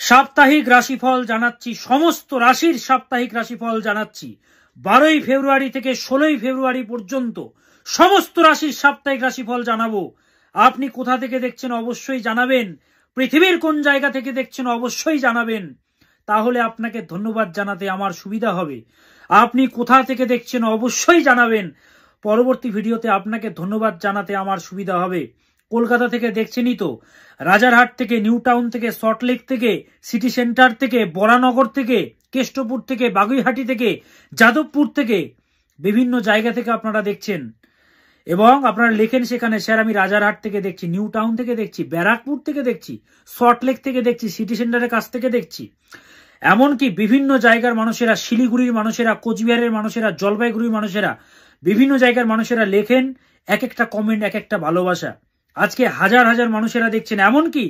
সাপ্তাহিক রাশিফল জানাচ্ছি, সমস্ত রাশির সাপ্তাহিক রাশিফল জানাচ্ছি। 12ই ফেব্রুয়ারি থেকে 16ই ফেব্রুয়ারি পর্যন্ত সমস্ত রাশির সাপ্তাহিক রাশিফল জানাবো। আপনি কোথা থেকে দেখছেন অবশ্যই জানাবেন, পৃথিবীর কোন জায়গা থেকে দেখছেন অবশ্যই জানাবেন, তাহলে আপনাকে ধন্যবাদ জানাতে আমার সুবিধা হবে। আপনি কোথা থেকে দেখছেন অবশ্যই জানাবেন, পরবর্তী ভিডিওতে আপনাকে ধন্যবাদ জানাতে আমার সুবিধা হবে। কলকাতা থেকে দেখছেনই তো, রাজারহাট থেকে, নিউ টাউন থেকে, সল্টলেক থেকে, সিটি সেন্টার থেকে, বরানগর থেকে, কেষ্টপুর থেকে, বাগুইহাটি থেকে, যাদবপুর থেকে, বিভিন্ন জায়গা থেকে আপনারা দেখছেন এবং আপনারা লেখেন সেখানে, স্যার আমি রাজারহাট থেকে দেখছি, নিউ টাউন থেকে দেখছি, ব্যারাকপুর থেকে দেখছি, সল্টলেক থেকে দেখছি, সিটি সেন্টারের কাছ থেকে দেখছি। এমনকি বিভিন্ন জায়গার মানুষেরা, শিলিগুড়ির মানুষেরা, কোচবিহারের মানুষেরা, জলপাইগুড়ির মানুষেরা, বিভিন্ন জায়গার মানুষেরা লেখেন, এক একটা কমেন্ট এক একটা ভালোবাসা। আজকে হাজার হাজার মানুষেরা দেখছেন, এমনকি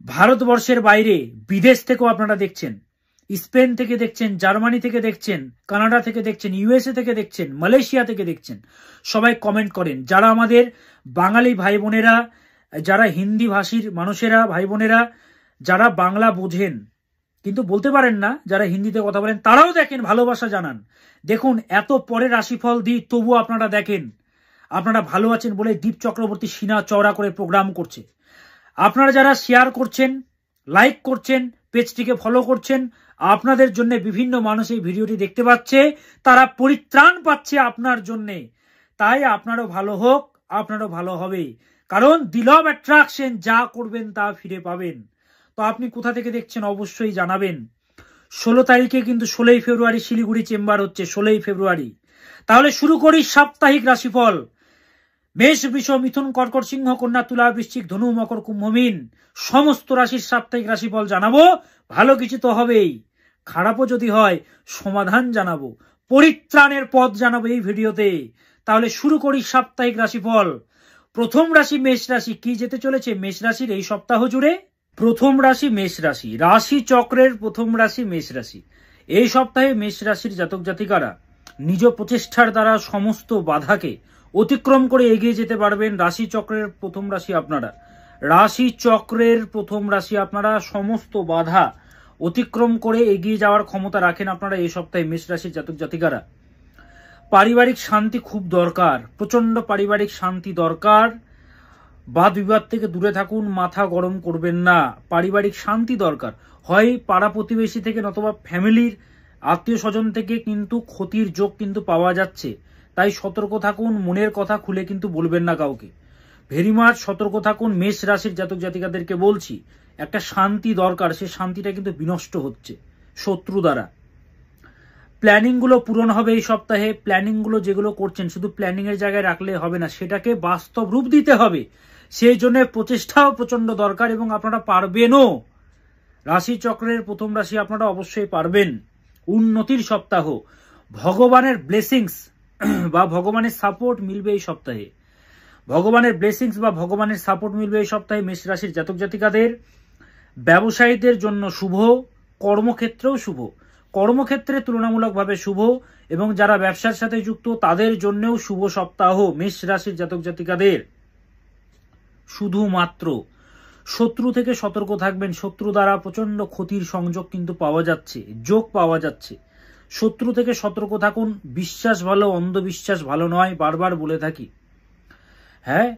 ভারতবর্ষের বাইরে বিদেশ থেকেও আপনারা দেখছেন, স্পেন থেকে দেখছেন, জার্মানি থেকে দেখছেন, কানাডা থেকে দেখছেন, ইউএসএ থেকে দেখছেন, মালয়েশিয়া থেকে দেখছেন। সবাই কমেন্ট করেন। যারা আমাদের বাঙালি ভাই বোনেরা, যারা হিন্দি ভাষীর মানুষেরা, ভাই বোনেরা, যারা বাংলা বোঝেন কিন্তু বলতে পারেন না, যারা হিন্দিতে কথা বলেন, তারাও দেখেন, ভালোবাসা জানান। দেখুন, এত পরে রাশিফল দিই তবু আপনারা দেখেন। আপনারা ভালো আছেন বলে দীপ চক্রবর্তী সিনা চওড়া করে প্রোগ্রাম করছে। আপনারা যারা শেয়ার করছেন, লাইক করছেন, পেজটিকে ফলো করছেন, আপনাদের জন্য বিভিন্ন মানুষ এই ভিডিওটি দেখতে পাচ্ছে, তারা পরিত্রাণ পাচ্ছে আপনার জন্যে। তাই আপনারও ভালো হোক, আপনারও ভালো হবে, কারণ দি ল অফ অ্যাট্রাকশন, যা করবেন তা ফিরে পাবেন। তো আপনি কোথা থেকে দেখছেন অবশ্যই জানাবেন। 16 তারিখে কিন্তু 16ই ফেব্রুয়ারি শিলিগুড়ি চেম্বার হচ্ছে, 16ই ফেব্রুয়ারি। তাহলে শুরু করি সাপ্তাহিক রাশিফল। মেষ, বৃষ, মিথুন, কর্কট, সিংহ, কন্যা, তুলা, বৃশ্চিক, ধনু, মকর, কুম্ভ, মীন, সমস্ত রাশির সাপ্তাহিক রাশিফল জানাবো। ভালো কিছু তো হবেই, খারাপও যদি হয় সমাধান জানাবো, পরিত্রাণের পথ জানাবো এই ভিডিওতে। তাহলে শুরু করি সাপ্তাহিক রাশিফল। প্রথম রাশি মেষ রাশি। কি যেতে চলেছে মেষ রাশির এই সপ্তাহ জুড়ে? প্রথম রাশি মেষ রাশি, রাশি চক্রের প্রথম রাশি মেষ রাশি। এই সপ্তাহে মেষ রাশির জাতক জাতিকারা নিজ প্রচেষ্টার দ্বারা সমস্ত বাধাকে অতিক্রম করে এগিয়ে যেতে পারবেন। রাশি চক্রের প্রথম রাশি আপনারা, রাশি চক্রের প্রথম রাশি আপনারা, সমস্ত বাধা অতিক্রম করে এগিয়ে যাওয়ার ক্ষমতা রাখেন আপনারা এই সপ্তাহে মেষ রাশির জাতক জাতিকারা। পারিবারিক শান্তি খুব দরকার, প্রচন্ড পারিবারিক শান্তি দরকার। বাদ বিবাদ থেকে দূরে থাকুন, মাথা গরম করবেন না, পারিবারিক শান্তি দরকার। হয় পাড়া প্রতিবেশী থেকে নতুবা ফ্যামিলির আত্মীয় স্বজন থেকে কিন্তু ক্ষতির যোগ কিন্তু পাওয়া যাচ্ছে, তাই সতর্ক থাকুন। মনের কথা খুলে কিন্তু বলবেন না কাউকে, ভেরি মাচ সতর্ক থাকুন। মেষ রাশির জাতক জাতিকাদেরকে বলছি, একটা শান্তি দরকার, সে শান্তিটা কিন্তু বিনষ্ট হচ্ছে শত্রু দ্বারা। প্ল্যানিং গুলো পূরণ হবে এই সপ্তাহে। প্ল্যানিং গুলো যেগুলো করছেন শুধু প্ল্যানিং এর জায়গায় রাখলে হবে না, সেটাকে বাস্তব রূপ দিতে হবে। সেই জন্য প্রচেষ্টাও প্রচন্ড দরকার এবং আপনারা পারবেনও। রাশি চক্রের প্রথম রাশি আপনারা অবশ্যই পারবেন। উন্নতির সপ্তাহ, ভগবানের ব্লেসিংস বা ভগবানের সাপোর্ট মিলবে এই সপ্তাহে। ভগবানের ব্লেসিংস বা ভগবানের সাপোর্ট মিলবে এই সপ্তাহে মেষ রাশির জাতক জাতিকাদের। ব্যবসায়ীদের জন্য শুভ, কর্মক্ষেত্রেও শুভ, কর্মক্ষেত্রে তুলনামূলকভাবে শুভ, এবং যারা ব্যবসার সাথে যুক্ত তাদের জন্যও শুভ সপ্তাহ মেষ রাশির জাতক জাতিকাদের। শুধুমাত্র শত্রু থেকে সতর্ক থাকবেন। শত্রু দ্বারা প্রচন্ড ক্ষতির সংযোগ কিন্তু পাওয়া যাচ্ছে, যোগ পাওয়া যাচ্ছে। শত্রু থেকে সতর্ক থাকুন। বিশ্বাস ভালো, অন্ধবিশ্বাস ভালো নয়, বারবার বলে থাকি। হ্যাঁ,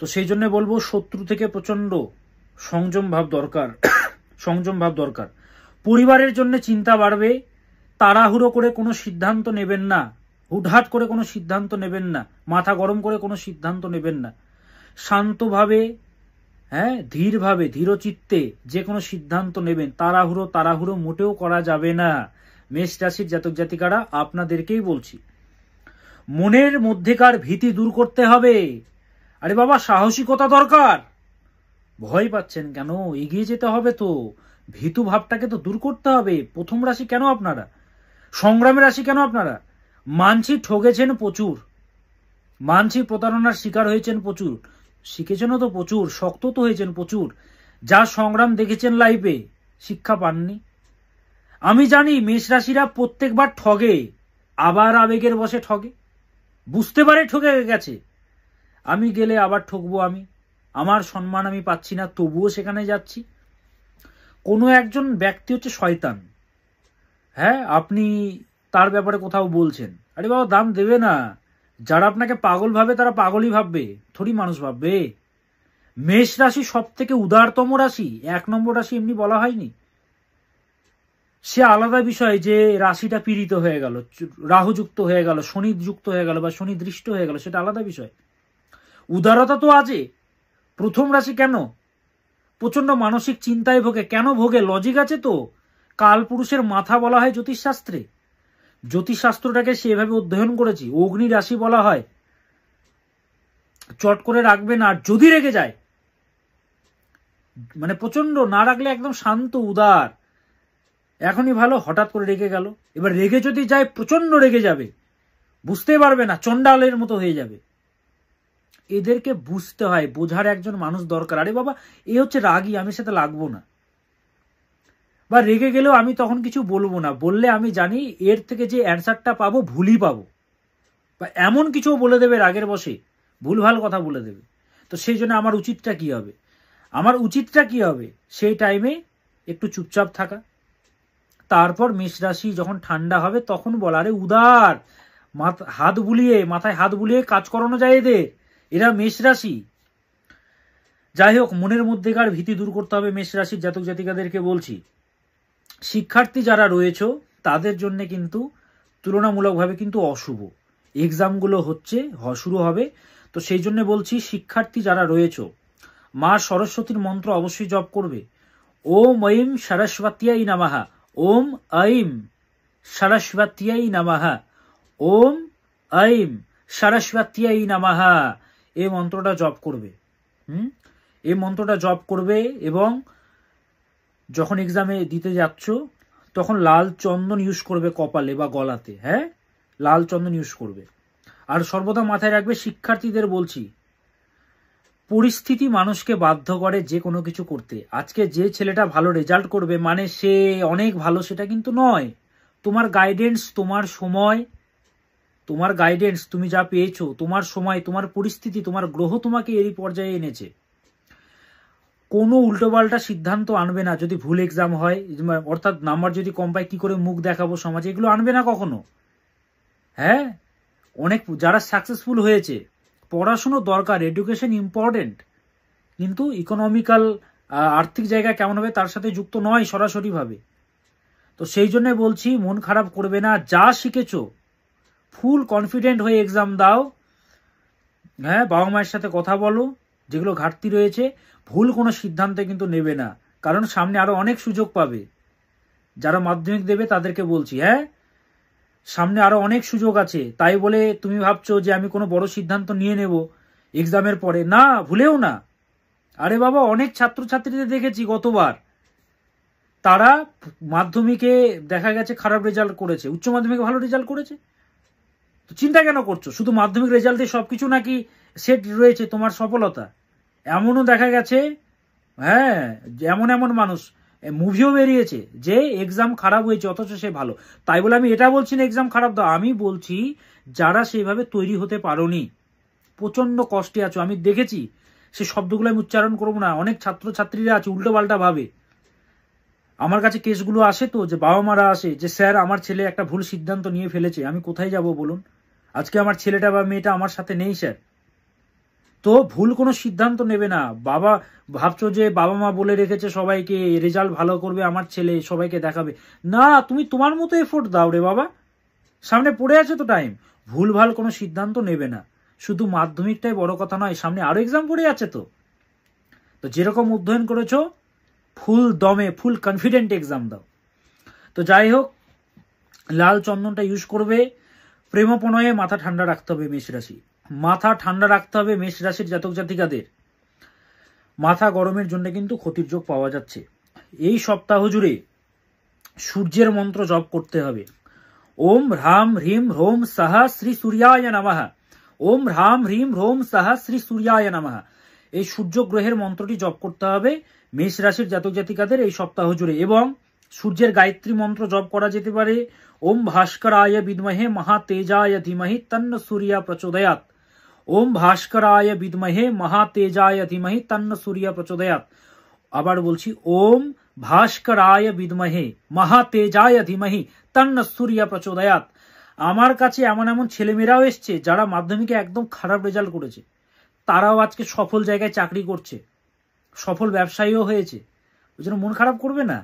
তো সেই জন্য বলবো শত্রু থেকে প্রচন্ড সংযম ভাব দরকার, সংযম ভাব দরকার। পরিবারের জন্য চিন্তা বাড়বে। তাড়াহুড়ো করে কোনো সিদ্ধান্ত নেবেন না, হুটহাট করে কোনো সিদ্ধান্ত নেবেন না, মাথা গরম করে কোনো সিদ্ধান্ত নেবেন না। শান্তভাবে, হ্যাঁ, ধীরভাবে, ধীরচিত্তে যে কোনো সিদ্ধান্ত নেবেন। তাড়াহুড়ো মোটেও করা যাবে না। মেষ রাশির জাতক জাতিকারা আপনাদেরকেই বলছি, মনের মধ্যেকার ভীতি দূর করতে হবে। আরে বাবা, সাহসিকতা দরকার। ভয় পাচ্ছেন কেন? এগিয়ে যেতে হবে তো, ভীতু ভাবটাকে তো দূর করতে হবে। প্রথম রাশি কেন আপনারা? সংগ্রামের রাশি কেন আপনারা? মানছি ঠকেছেন প্রচুর, মানছি প্রতারণার শিকার হয়েছেন প্রচুর, শিখেছেনও তো প্রচুর, শক্ত তো হয়েছেন প্রচুর। যা সংগ্রাম দেখেছেন লাইফে, শিক্ষা পাননি। আমি জানি মেষ রাশিরা প্রত্যেকবার ঠগে, আবার আবেগের বশে ঠগে, বুঝতে পারে ঠকে গেছে। আমি গেলে আবার ঠকবো, আমি আমার সম্মান আমি পাচ্ছি না, তবুও সেখানে যাচ্ছি। কোনো একজন ব্যক্তি হচ্ছে শয়তান, হ্যাঁ, আপনি তার ব্যাপারে কোথাও বলছেন, আরে বাবা দাম দেবে না। যারা আপনাকে পাগল ভাবে তারা পাগলই ভাববে, থোড়ি মানুষ ভাববে। মেষ রাশি সব থেকে উদারতম রাশি, 1 নম্বর রাশি এমনি বলা হয়নি। সে আলাদা বিষয় যে রাশিটা পীড়িত হয়ে গেল, রাহুযুক্ত হয়ে গেল, শনি যুক্ত হয়ে গেল বা শনি দৃষ্ট হয়ে গেল, সেটা আলাদা বিষয়। উদারতা তো আছে। প্রথম রাশি কেন? প্রচন্ড মানসিক চিন্তায় ভোগে। কেন ভোগে? লজিক আছে তো। কালপুরুষের মাথা বলা হয় জ্যোতিষশাস্ত্রে, জ্যোতিষশাস্ত্রটাকে সেভাবে অধ্যয়ন করেছি। অগ্নি রাশি বলা হয়। চট করে রাখবে না, আর যদি রেগে যায়, মানে প্রচন্ড না রাখলে একদম শান্ত উদার, এখনই ভালো, হঠাৎ করে রেগে গেল, এবার রেগে যদি যায় প্রচন্ড রেগে যাবে, বুঝতে পারবে না, চন্ডালের মতো হয়ে যাবে। এদেরকে বুঝতে হয়, বোঝার একজন মানুষ দরকার। আরে বাবা এ হচ্ছে রাগী, আমি সাথে লাগবো না, বা রেগে গেলেও আমি তখন কিছু বলবো না, বললে আমি জানি এর থেকে যে অ্যান্সারটা পাবো ভুলই পাবো, বা এমন কিছু বলে দেবে রাগের বসে, ভুলভাল কথা বলে দেবে। তো সেই জন্য আমার উচিতটা কি হবে? আমার উচিতটা কি হবে? সেই টাইমে একটু চুপচাপ থাকা। তারপর মেষ রাশি যখন ঠান্ডা হবে তখন বলা, আরে উদার, হাত বুলিয়ে, মাথায় হাত বুলিয়ে কাজ করানো যায় এদের, এরা মেষ রাশি। যাই হোক, মনের মধ্যেকার ভীতি দূর করতে হবে মেষ রাশির জাতক জাতিকাদেরকে বলছি। শিক্ষার্থী যারা রয়েছে তাদের জন্য কিন্তু তুলনামূলকভাবে কিন্তু অশুভ। এক্সামগুলো হচ্ছে, শুরু হবে, তো সেই জন্য বলছি শিক্ষার্থী যারা রয়েছে মা সরস্বতীর মন্ত্র অবশ্যই জপ করবে। ওম ঐম সরস্বত্যাই নমঃ, ওম ঐম সরস্বত্যাই নমঃ, ওম ঐম সরস্বত্যাই নমঃ, এই মন্ত্রটা জপ করবে। এই মন্ত্রটা জপ করবে এবং যখন এক্সামে দিতে যাচ্ছ তখন লাল চন্দন ইউজ করবে কপালে বা গলাতে, হ্যাঁ, লাল চন্দন ইউজ করবে। আর সর্বদা মাথায় রাখবে, শিক্ষার্থীদের বলছি, পরিস্থিতি মানুষকে বাধ্য করে যে কোনো কিছু করতে। আজকে যে ছেলেটা ভালো রেজাল্ট করবে মানে সে অনেক ভালো, সেটা কিন্তু নয়। তোমার গাইডেন্স, তোমার সময়, তোমার গাইডেন্স, তুমি যা পেয়েছো, তোমার সময়, তোমার পরিস্থিতি, তোমার গ্রহ তোমাকে এই পর্যায়ে এনেছে। কোনো উল্টোপাল্টা সিদ্ধান্ত আনবে না যদি ভুল এক্সাম হয়, অর্থাৎ নাম্বার যদি কম পায়, কি করে মুখ দেখাবো সমাজে, এগুলো আনবে না কখনো। হ্যাঁ, অনেক যারা সাকসেসফুল হয়েছে, পড়াশুনো দরকার, এডুকেশন ইম্পর্টেন্ট, কিন্তু ইকোনমিক্যাল আর্থিক জায়গা কেমন হবে তার সাথে যুক্ত নয় সরাসরিভাবে। তো সেই জন্য বলছি, মন খারাপ করবে না, যা শিখেছো ফুল কনফিডেন্ট হয়ে এক্সাম দাও। হ্যাঁ, বাবা মায়ের সাথে কথা বলো, যেগুলো ঘাটতি রয়েছে, ভুল কোনো সিদ্ধান্তে কিন্তু নেবে না, কারণ সামনে আরো অনেক সুযোগ পাবে। যারা মাধ্যমিক দেবে তাদেরকে বলছি, হ্যাঁ, সামনে আরো অনেক সুযোগ আছে। তাই বলে তুমি ভাবছো যে আমি কোনো বড় সিদ্ধান্ত নিয়ে নেব এক্সামের পরে, না, ভুলেও না। আরে বাবা, অনেক ছাত্রছাত্রীদের দেখেছি গতবার, তারা মাধ্যমিকে দেখা গেছে খারাপ রেজাল্ট করেছে, উচ্চ মাধ্যমিকে ভালো রেজাল্ট করেছে। তো চিন্তা কেন করছো? শুধু মাধ্যমিক রেজাল্টে সবকিছু নাকি সেট রয়েছে তোমার সফলতা? এমনও দেখা গেছে, হ্যাঁ, এমন এমন মানুষ, মুভিও বেরিয়েছে যে এক্সাম খারাপ হয়েছে অথচ সে ভালো। তাই বলে আমি এটা বলছি না এক্সাম খারাপ দাও, আমি বলছি যারা সেইভাবে তৈরি হতে পারোনি, প্রচন্ড কষ্টে আছো, আমি দেখেছি, সে শব্দগুলো আমি উচ্চারণ করবো না, অনেক ছাত্রছাত্রীরা আছে উল্টো পাল্টা ভাবে। আমার কাছে কেসগুলো আসে তো, যে বাবা মারা আসে যে স্যার আমার ছেলে একটা ভুল সিদ্ধান্ত নিয়ে ফেলেছে, আমি কোথায় যাব বলুন? আজকে আমার ছেলেটা বা মেয়েটা আমার সাথে নেই স্যার। তো ভুল কোনো সিদ্ধান্ত নেবে না। বাবা ভাবছো যে বাবা মা বলে রেখেছে সবাইকে রেজাল্ট ভালো করবে আমার ছেলে, সবাইকে দেখাবে, না, তুমি তোমার মতো এফোর্ট দাও রে বাবা, সামনে পড়ে আছে তো টাইম। ভুল ভাল কোনো সিদ্ধান্ত নেবে না। শুধু মাধ্যমিকটাই বড় কথা নয়, সামনে আরো এক্সাম পড়ে আছে। তো যেরকম অধ্যয়ন করেছো ফুল দমে, ফুল কনফিডেন্ট এক্সাম দাও। তো যাই হোক, লাল চন্দনটা ইউজ করবে। প্রেমপণয়ে মাথা ঠান্ডা রাখতে হবে মেষ রাশি, মাথা ঠান্ডা রাখতে হবে মেষ রাশির জাতক জাতিকাদের। মাথা গরমের জন্য কিন্তু ক্ষতির যোগ পাওয়া যাচ্ছে। এই সপ্তাহ জুড়ে সূর্যের মন্ত্র জপ করতে হবে। ওম হ্রাম হ্রিম হ্রোম সাহা শ্রী সূর্যায় নমঃ, ওম হ্রাম হ্রিম হ্রোম সাহা শ্রী সূর্যায় নমঃ, এই সূর্য গ্রহের মন্ত্রটি জপ করতে হবে মেষ রাশির জাতক জাতিকাদের এই সপ্তাহ জুড়ে। এবং সূর্যের গায়ত্রী মন্ত্র জপ করা যেতে পারে। ওম ভাস্করায় বিদ্মহে মহাতেজায় ধীমহি তন্ন সূর্য প্রচোদয়াৎ, ওম ভাস্করায় বিদ্মহে মহাতেজায় ধীমহি তন্ন সূর্য প্রচোদয়াৎ। আবার বলছি, ওম ভাস্করায় বিদ্মহে মহাতেজায় ধীমহি তন্ন সূর্য প্রচোদয়াৎ। আমার কাছে এমন এমন ছেলেমেয়েরাও এসছে যারা মাধ্যমিকে একদম খারাপ রেজাল্ট করেছে, তারাও আজকে সফল জায়গায় চাকরি করছে, সফল ব্যবসায়ীও হয়েছে। ওই জন্য মন খারাপ করবে না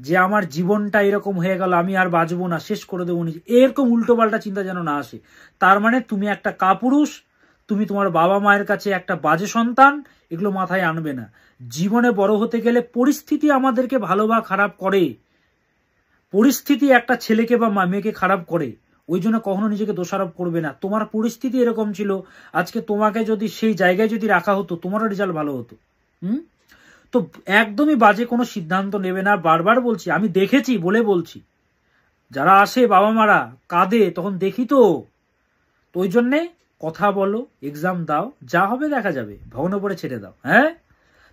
যে আমার জীবনটা এরকম হয়ে গেল, আমি আর বাঁচবো না, শেষ করে দেবো নিজে, এরকম উল্টো পাল্টা চিন্তা যেন না আসে। তার মানে তুমি একটা কাপুরুষ, তুমি তোমার বাবা মায়ের কাছে একটা বাজে সন্তান, এগুলো মাথায় আনবে না। জীবনে বড় হতে গেলে পরিস্থিতি আমাদেরকে ভালো বা খারাপ করে, পরিস্থিতি একটা ছেলেকে বা মেয়েকে খারাপ করে, ওই জন্য কখনো নিজেকে দোষারোপ করবে না। তোমার পরিস্থিতি এরকম ছিল, আজকে তোমাকে যদি সেই জায়গায় যদি রাখা হতো তোমারও রেজাল্ট ভালো হতো। তো একদমই বাজে কোনো সিদ্ধান্ত নেবে না, বারবার বলছি, আমি দেখেছি বলে বলছি। যারা আসে বাবা মারা কাঁদে, তখন দেখি তো ওই জন্যে কথা বলো, এক্সাম দাও, যা হবে দেখা যাবে, ভগবানের উপরে ছেড়ে দাও। হ্যাঁ,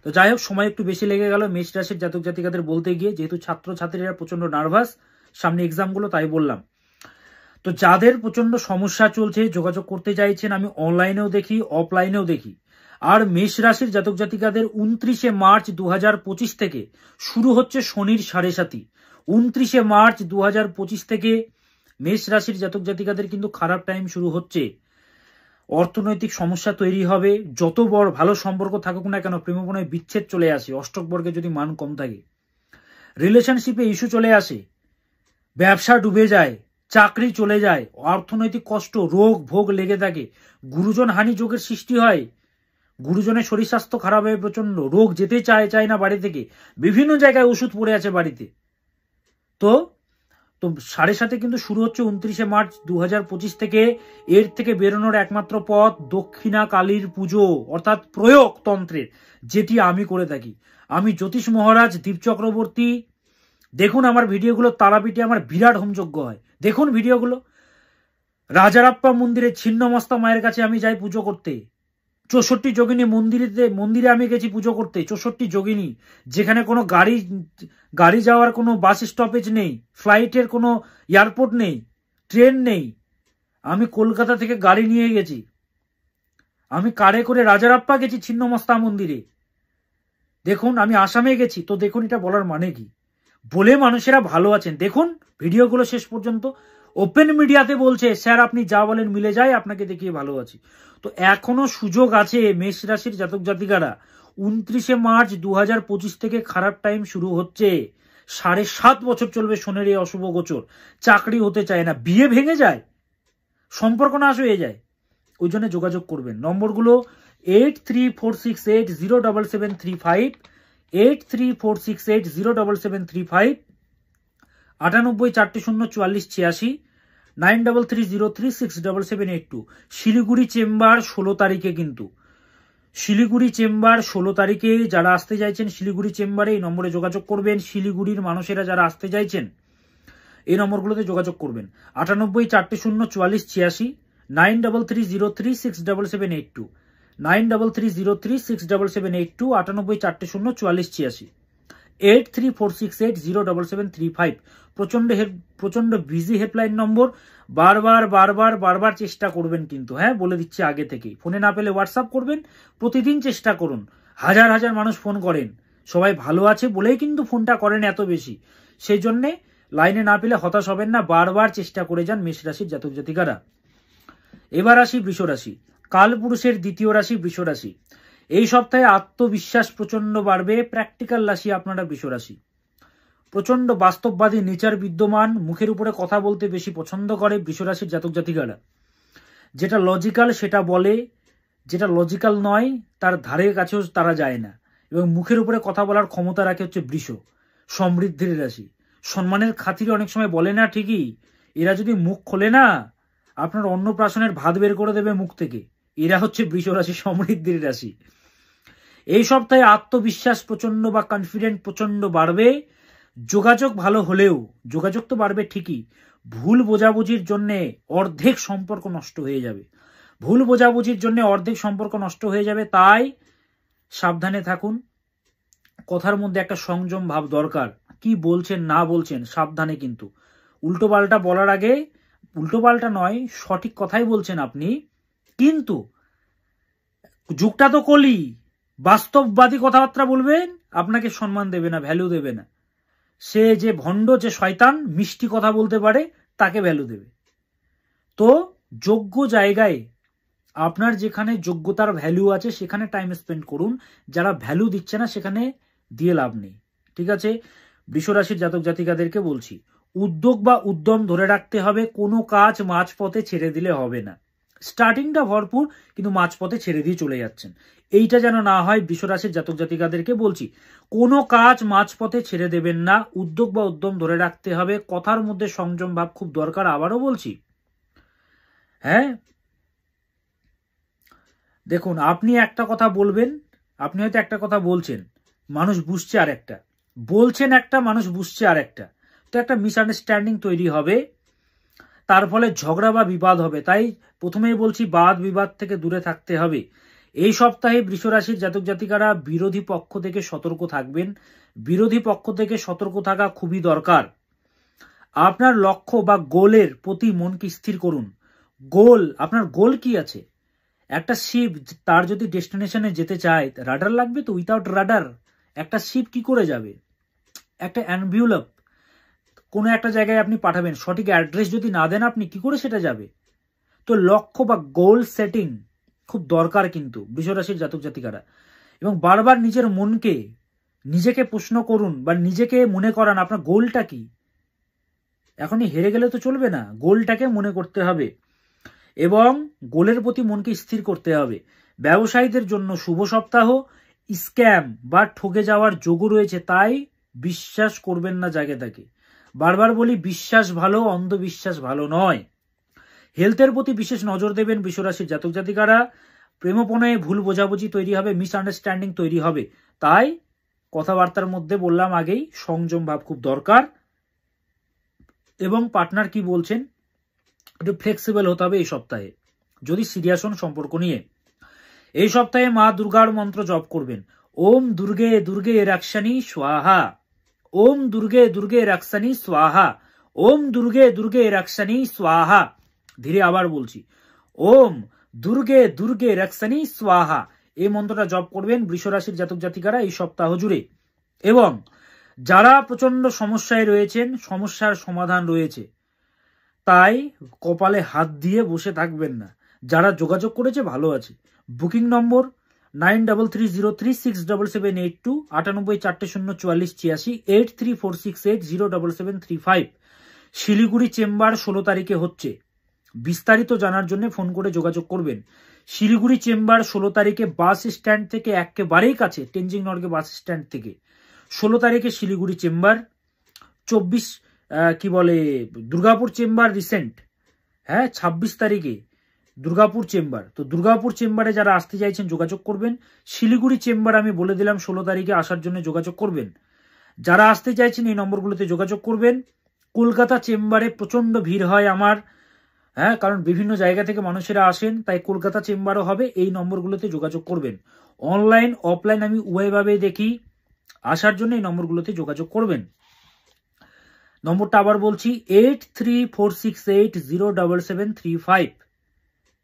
তো যাই হোক, সময় একটু বেশি লেগে গেল মেষ রাশির জাতক জাতিকাদের বলতে গিয়ে, যেহেতু ছাত্র ছাত্রীরা প্রচন্ড নার্ভাস সামনে এক্সামগুলো, তাই বললাম। তো যাদের প্রচন্ড সমস্যা চলছে, যোগাযোগ করতে চাইছেন, আমি অনলাইনেও দেখি অফলাইনেও দেখি। আর মেষ রাশির জাতক জাতিকাদের 29শে মার্চ 2025 থেকে শুরু হচ্ছে শনির 7.5। 29শে মার্চ 2025 থেকে মেষ রাশির জাতক জাতিকাদের কিন্তু খারাপ টাইম শুরু হচ্ছে। অর্থনৈতিক সমস্যা তৈরি হবে, যত বড় ভালো সম্পর্ক থাকুক না কেন, প্রেমপণায় বিচ্ছেদ চলে আসে, অষ্টক বর্গে যদি মান কম থাকে, রিলেশনশিপে ইস্যু চলে আসে, ব্যবসা ডুবে যায়, চাকরি চলে যায়, অর্থনৈতিক কষ্ট, রোগ ভোগ লেগে থাকে, গুরুজন হানি যোগের সৃষ্টি হয়, গুরুজনের শরীর স্বাস্থ্য খারাপ হয়, প্রচন্ড রোগ, যেতে চায় না বাড়ি থেকে, বিভিন্ন জায়গায় ওষুধ পড়ে আছে বাড়িতে। তো 7.5 কিন্তু শুরু হচ্ছে 29শে মার্চ 2025 থেকে। এর থেকে বেরোনোর একমাত্র পথ দক্ষিণা কালীর পুজো, অর্থাৎ প্রয়োগ তন্ত্রের, যেটি আমি করে থাকি। আমি জ্যোতিষ মহারাজ দীপ চক্রবর্তী। দেখুন আমার ভিডিওগুলো, তারাপীঠে আমার বিরাট হোমযজ্ঞ হয়, দেখুন ভিডিওগুলো। রাজারাপ্পা মন্দিরে ছিন্নমস্তা মায়ের কাছে আমি যাই পুজো করতে, 64 যোগিনী মন্দিরে আমি গেছি পুজো করতে, 64 যোগিনী, যেখানে কোনো গাড়ি যাওয়ার কোনো বাস স্টপেজ নেই, ফ্লাইটের কোনো এয়ারপোর্ট নেই, ট্রেন নেই। আমি কলকাতা থেকে গাড়ি নিয়ে গেছি, আমি কারে করে রাজারাপ্পা গেছি ছিন্নমস্তা মন্দিরে। দেখুন আমি আসামে গেছি, তো দেখুন এটা বলার মানে কি, বলে মানুষেরা ভালো আছেন। দেখুন ভিডিওগুলো শেষ পর্যন্ত। ওপেন মিডিয়াতে বলছে স্যার আপনি যা বলেন মিলে যায়, আপনাকে দেখিয়ে ভালো আছি। তো এখনো সুযোগ আছে মেষ রাশির জাতক জাতিকারা। 29শে মার্চ 2025 থেকে খারাপ টাইম শুরু হচ্ছে, 7.5 বছর চলবে শনির এই অশুভ গোচর। চাকরি হতে চায় না, বিয়ে ভেঙে যায়, সম্পর্ক নাশ হয়ে যায়, ওই জন্য যোগাযোগ করবেন। নম্বরগুলো 8346807735, 8346807735, 98404486, 9330367782। শিলিগুড়ি চেম্বার 16 তারিখে কিন্তু, শিলিগুড়ি চেম্বার 16 তারিখে যারা আসতে চাইছেন শিলিগুড়ি চেম্বারে এই নম্বরে যোগাযোগ করবেন। শিলিগুড়ির মানুষেরা যারা আসতে চাইছেন এই নম্বরগুলোতে যোগাযোগ করবেন। 98404486, 9330367782, 9330367782, 98404486, 8346807735। প্রচন্ড বিজি হেল্পলাইন নম্বর, বারবার চেষ্টা করবেন কিন্তু, হ্যাঁ বলে দিচ্ছি আগে থেকেই। ফোনে না পেলে হোয়াটসঅ্যাপ করবেন, প্রতিদিন চেষ্টা করুন। হাজার মানুষ ফোন করেন, সবাই ভালো আছে বলেই কিন্তু ফোনটা করেন এত বেশি, সেই জন্যে লাইনে না পেলে হতাশ হবেন না, বারবার চেষ্টা করে যান মেষ রাশির জাতক জাতিকারা। এবার আসি বৃষ রাশি, কালপুরুষের দ্বিতীয় রাশি বৃষ রাশি। এই সপ্তাহে আত্মবিশ্বাস প্রচন্ড বাড়বে, প্র্যাকটিক্যাল রাশি আপনারা বৃষ রাশি। প্রচন্ড বাস্তববাদী নেচার বিদ্যমান, মুখের উপরে কথা বলতে বেশি পছন্দ করে বৃষ রাশির জাতক জাতিকারা। যেটা লজিক্যাল সেটা বলে, যেটা লজিক্যাল নয় তার ধারে কাছেও তারা যায় না, এবং মুখের উপরে কথা বলার ক্ষমতা রাখে হচ্ছে বৃষ। সমৃদ্ধির রাশি, সম্মানের খাতিরে অনেক সময় বলে না ঠিকই, এরা যদি মুখ খোলে না আপনার অন্নপ্রাশনের ভাত বের করে দেবে মুখ থেকে। এরা হচ্ছে বৃষ রাশি, সমৃদ্ধির রাশি। এই সপ্তাহে আত্মবিশ্বাস প্রচন্ড বা কনফিডেন্ট প্রচন্ড বাড়বে। যোগাযোগ ভালো হলেও, যোগাযোগ তো বাড়বে ঠিকই, ভুল বোঝাবুঝির জন্য অর্ধেক সম্পর্ক নষ্ট হয়ে যাবে, ভুল বোঝাবুঝির জন্য অর্ধেক সম্পর্ক নষ্ট হয়ে যাবে। তাই সাবধানে থাকুন, কথার মধ্যে একটা সংযম ভাব দরকার, কি বলছেন না বলছেন সাবধানে। কিন্তু উল্টোপাল্টা বলার আগে, উল্টোপাল্টা নয় সঠিক কথাই বলছেন আপনি, কিন্তু যুগটা তো কলি, বাস্তববাদী কথাবার্তা বলবেন, আপনাকে সম্মান দেবে না, ভ্যালু দেবে না। সে যে ভণ্ড, যে শয়তান, মিষ্টি কথা বলতে পারে, তাকে ভ্যালু দেবে। তো যোগ্য জায়গায়, আপনার যেখানে যোগ্যতার ভ্যালু আছে সেখানে টাইম স্পেন্ড করুন। যারা ভ্যালু দিচ্ছে না সেখানে দিয়ে লাভ নেই। ঠিক আছে, বৃষরাশির জাতক জাতিকাদেরকে বলছি, উদ্যোগ বা উদ্যম ধরে রাখতে হবে। কোনো কাজ মাঝপথে ছেড়ে দিলে হবে না। স্টার্টিংটা ভরপুর, কিন্তু মাঝপথে ছেড়ে দিয়ে চলে যাচ্ছেন, এইটা যেন না হয়। বৃষরাশির জাতক জাতিকাদেরকে বলছি, কোনো কাজ মাঝপথে ছেড়ে দেবেন না। উদ্যোগ বা উদ্যম ধরে রাখতে হবে। কথার মধ্যে সংযম ভাব খুব দরকার, আবারও বলছি। হ্যাঁ, দেখুন, আপনি একটা কথা বলবেন, আপনি হয়তো একটা কথা বলছেন, মানুষ বুঝছে আর একটা, বলছেন একটা, মানুষ বুঝছে আর একটা, তো একটা মিসআন্ডারস্ট্যান্ডিং তৈরি হবে, তার ফলে ঝগড়া বা বিবাদ হবে। তাই প্রথমেই বলছি, বাদ বিবাদ থেকে দূরে থাকতে হবে। এই সপ্তাহে বৃষরাশির জাতক জাতিকারা বিরোধী পক্ষ থেকে সতর্ক থাকবেন। বিরোধী পক্ষ থেকে সতর্ক থাকা খুবই দরকার। আপনার লক্ষ্য বা গোলের প্রতি মনকে স্থির করুন। গোল, আপনার গোল কি আছে? একটা শিপ, তার যদি ডেস্টিনেশনে যেতে চায়, রাডার লাগবে তো। উইথাউট রাডার একটা শিপ কি করে যাবে? একটা অ্যানভিউলপ কোনো একটা জায়গায় আপনি পাঠাবেন, সঠিক অ্যাড্রেস যদি না দেন আপনি, কি করে সেটা যাবে? তো লক্ষ্য বা গোল সেটিং খুব দরকার কিন্তু বৃষরাশির জাতক জাতিকারা। এবং বারবার নিজের মনকে, নিজেকে প্রশ্ন করুন বা নিজেকে মনে করান আপনার গোলটা কি। এখনই হেরে গেলে তো চলবে না, গোলটাকে মনে করতে হবে এবং গোলের প্রতি মনকে স্থির করতে হবে। ব্যবসায়ীদের জন্য শুভ সপ্তাহ। স্ক্যাম বা ঠকে যাওয়ার যোগও রয়েছে, তাই বিশ্বাস করবেন না যাকে তাকে। বারবার বলি, বিশ্বাস ভালো, অন্ধবিশ্বাস ভালো নয়। হেলথের প্রতি বিশেষ নজর দেবেন বৃষরাশির জাতক জাতিকারা। প্রেমপনায় ভুল বোঝাবুঝি তৈরি হবে, মিসআন্ডারস্ট্যান্ডিং তৈরি হবে। তাই কথাবার্তার মধ্যে বললাম আগেই, সংযম ভাব খুব দরকার। এবং পার্টনার কি বলছেন, একটু ফ্লেক্সিবল হতে হবে এই সপ্তাহে, যদি সিরিয়াস হন সম্পর্ক নিয়ে। এই সপ্তাহে মা দুর্গার মন্ত্র জপ করবেন। ওম দুর্গে দুর্গে রাক্ষানি স্বাহা, ওম দুর্গে দুর্গে রাক্ষানি স্বাহা, ওম দুর্গে দুর্গে রাক্ষানি স্বাহা। ধীরে আবার বলছি, ওম দুর্গে দুর্গে রাক্ষানি স্বাহা। এই মন্ত্রটা জপ করবেন বৃষরাশির জাতক জাতিকারা এই সপ্তাহ জুড়ে। এবং যারা প্রচন্ড সমস্যায় রয়েছেন, সমস্যার সমাধান রয়েছে, তাই কপালে হাত দিয়ে বসে থাকবেন না। যারা যোগাযোগ করেছে ভালো আছে। বুকিং নম্বর 9330367782, 98404486, 8346807735। শিলিগুড়ি চেম্বার 16 তারিখে হচ্ছে। বিস্তারিত জানার জন্য ফোন করে যোগাযোগ করবেন। শিলিগুড়ি চেম্বার 16 তারিখে বাস স্ট্যান্ড থেকে একেবারেই কাছে, টেনজিং নর্গে বাস স্ট্যান্ড থেকে 16 তারিখে Siliguri chamber. 24 Durgapur chamber recent, হ্যাঁ 26 তারিখে দুর্গাপুর চেম্বার। তো দুর্গাপুর চেম্বারে যারা আসতে চাইছেন যোগাযোগ করবেন। শিলিগুড়ি চেম্বার আমি বলে দিলাম 16 তারিখে আসার জন্য যোগাযোগ করবেন। যারা আসতে চাইছেন এই নম্বরগুলোতে যোগাযোগ করবেন। কলকাতা চেম্বারে প্রচন্ড ভিড় হয় আমার, হ্যাঁ, কারণ বিভিন্ন জায়গা থেকে মানুষেরা আসেন, তাই কলকাতা চেম্বারও হবে। এই নম্বরগুলোতে যোগাযোগ করবেন। অনলাইন অফলাইন আমি উভয়ভাবে দেখি, আসার জন্য এই নম্বরগুলোতে যোগাযোগ করবেন। নম্বরটা আবার বলছি, 8346807735,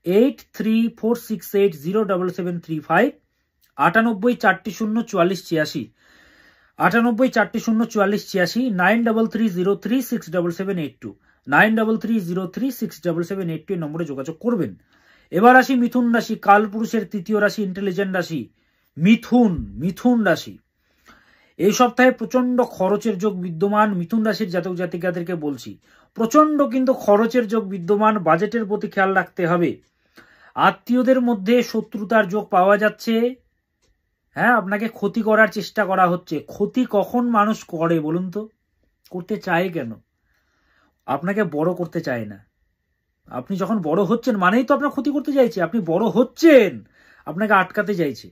8346807735, 98404486, 98404486, 9330367782, 9330367782 এই নম্বরে যোগাযোগ করবেন। এবার আসি মিথুন রাশি, কালপুরুষের তৃতীয় রাশি, ইন্টেলিজেন্ট রাশি মিথুন রাশি। এই সপ্তাহে প্রচন্ড খরচের যোগ বিদ্যমান। মিথুন রাশির জাতক জাতিকাদেরকে বলছি, প্রচন্ড কিন্তু খরচের যোগ বিদ্যমান। বাজেটের প্রতি খেয়াল রাখতে হবে। আত্মীয়দের মধ্যে শত্রুতার যোগ পাওয়া যাচ্ছে। হ্যাঁ, আপনাকে ক্ষতি করার চেষ্টা করা হচ্ছে। ক্ষতি কখন মানুষ করে বলুন তো? করতে চায় কেন? আপনাকে বড় করতে চায় না। আপনি যখন বড় হচ্ছেন মানেই তো আপনার ক্ষতি করতে চাইছে। আপনি বড় হচ্ছেন, আপনাকে আটকাতে চাইছে।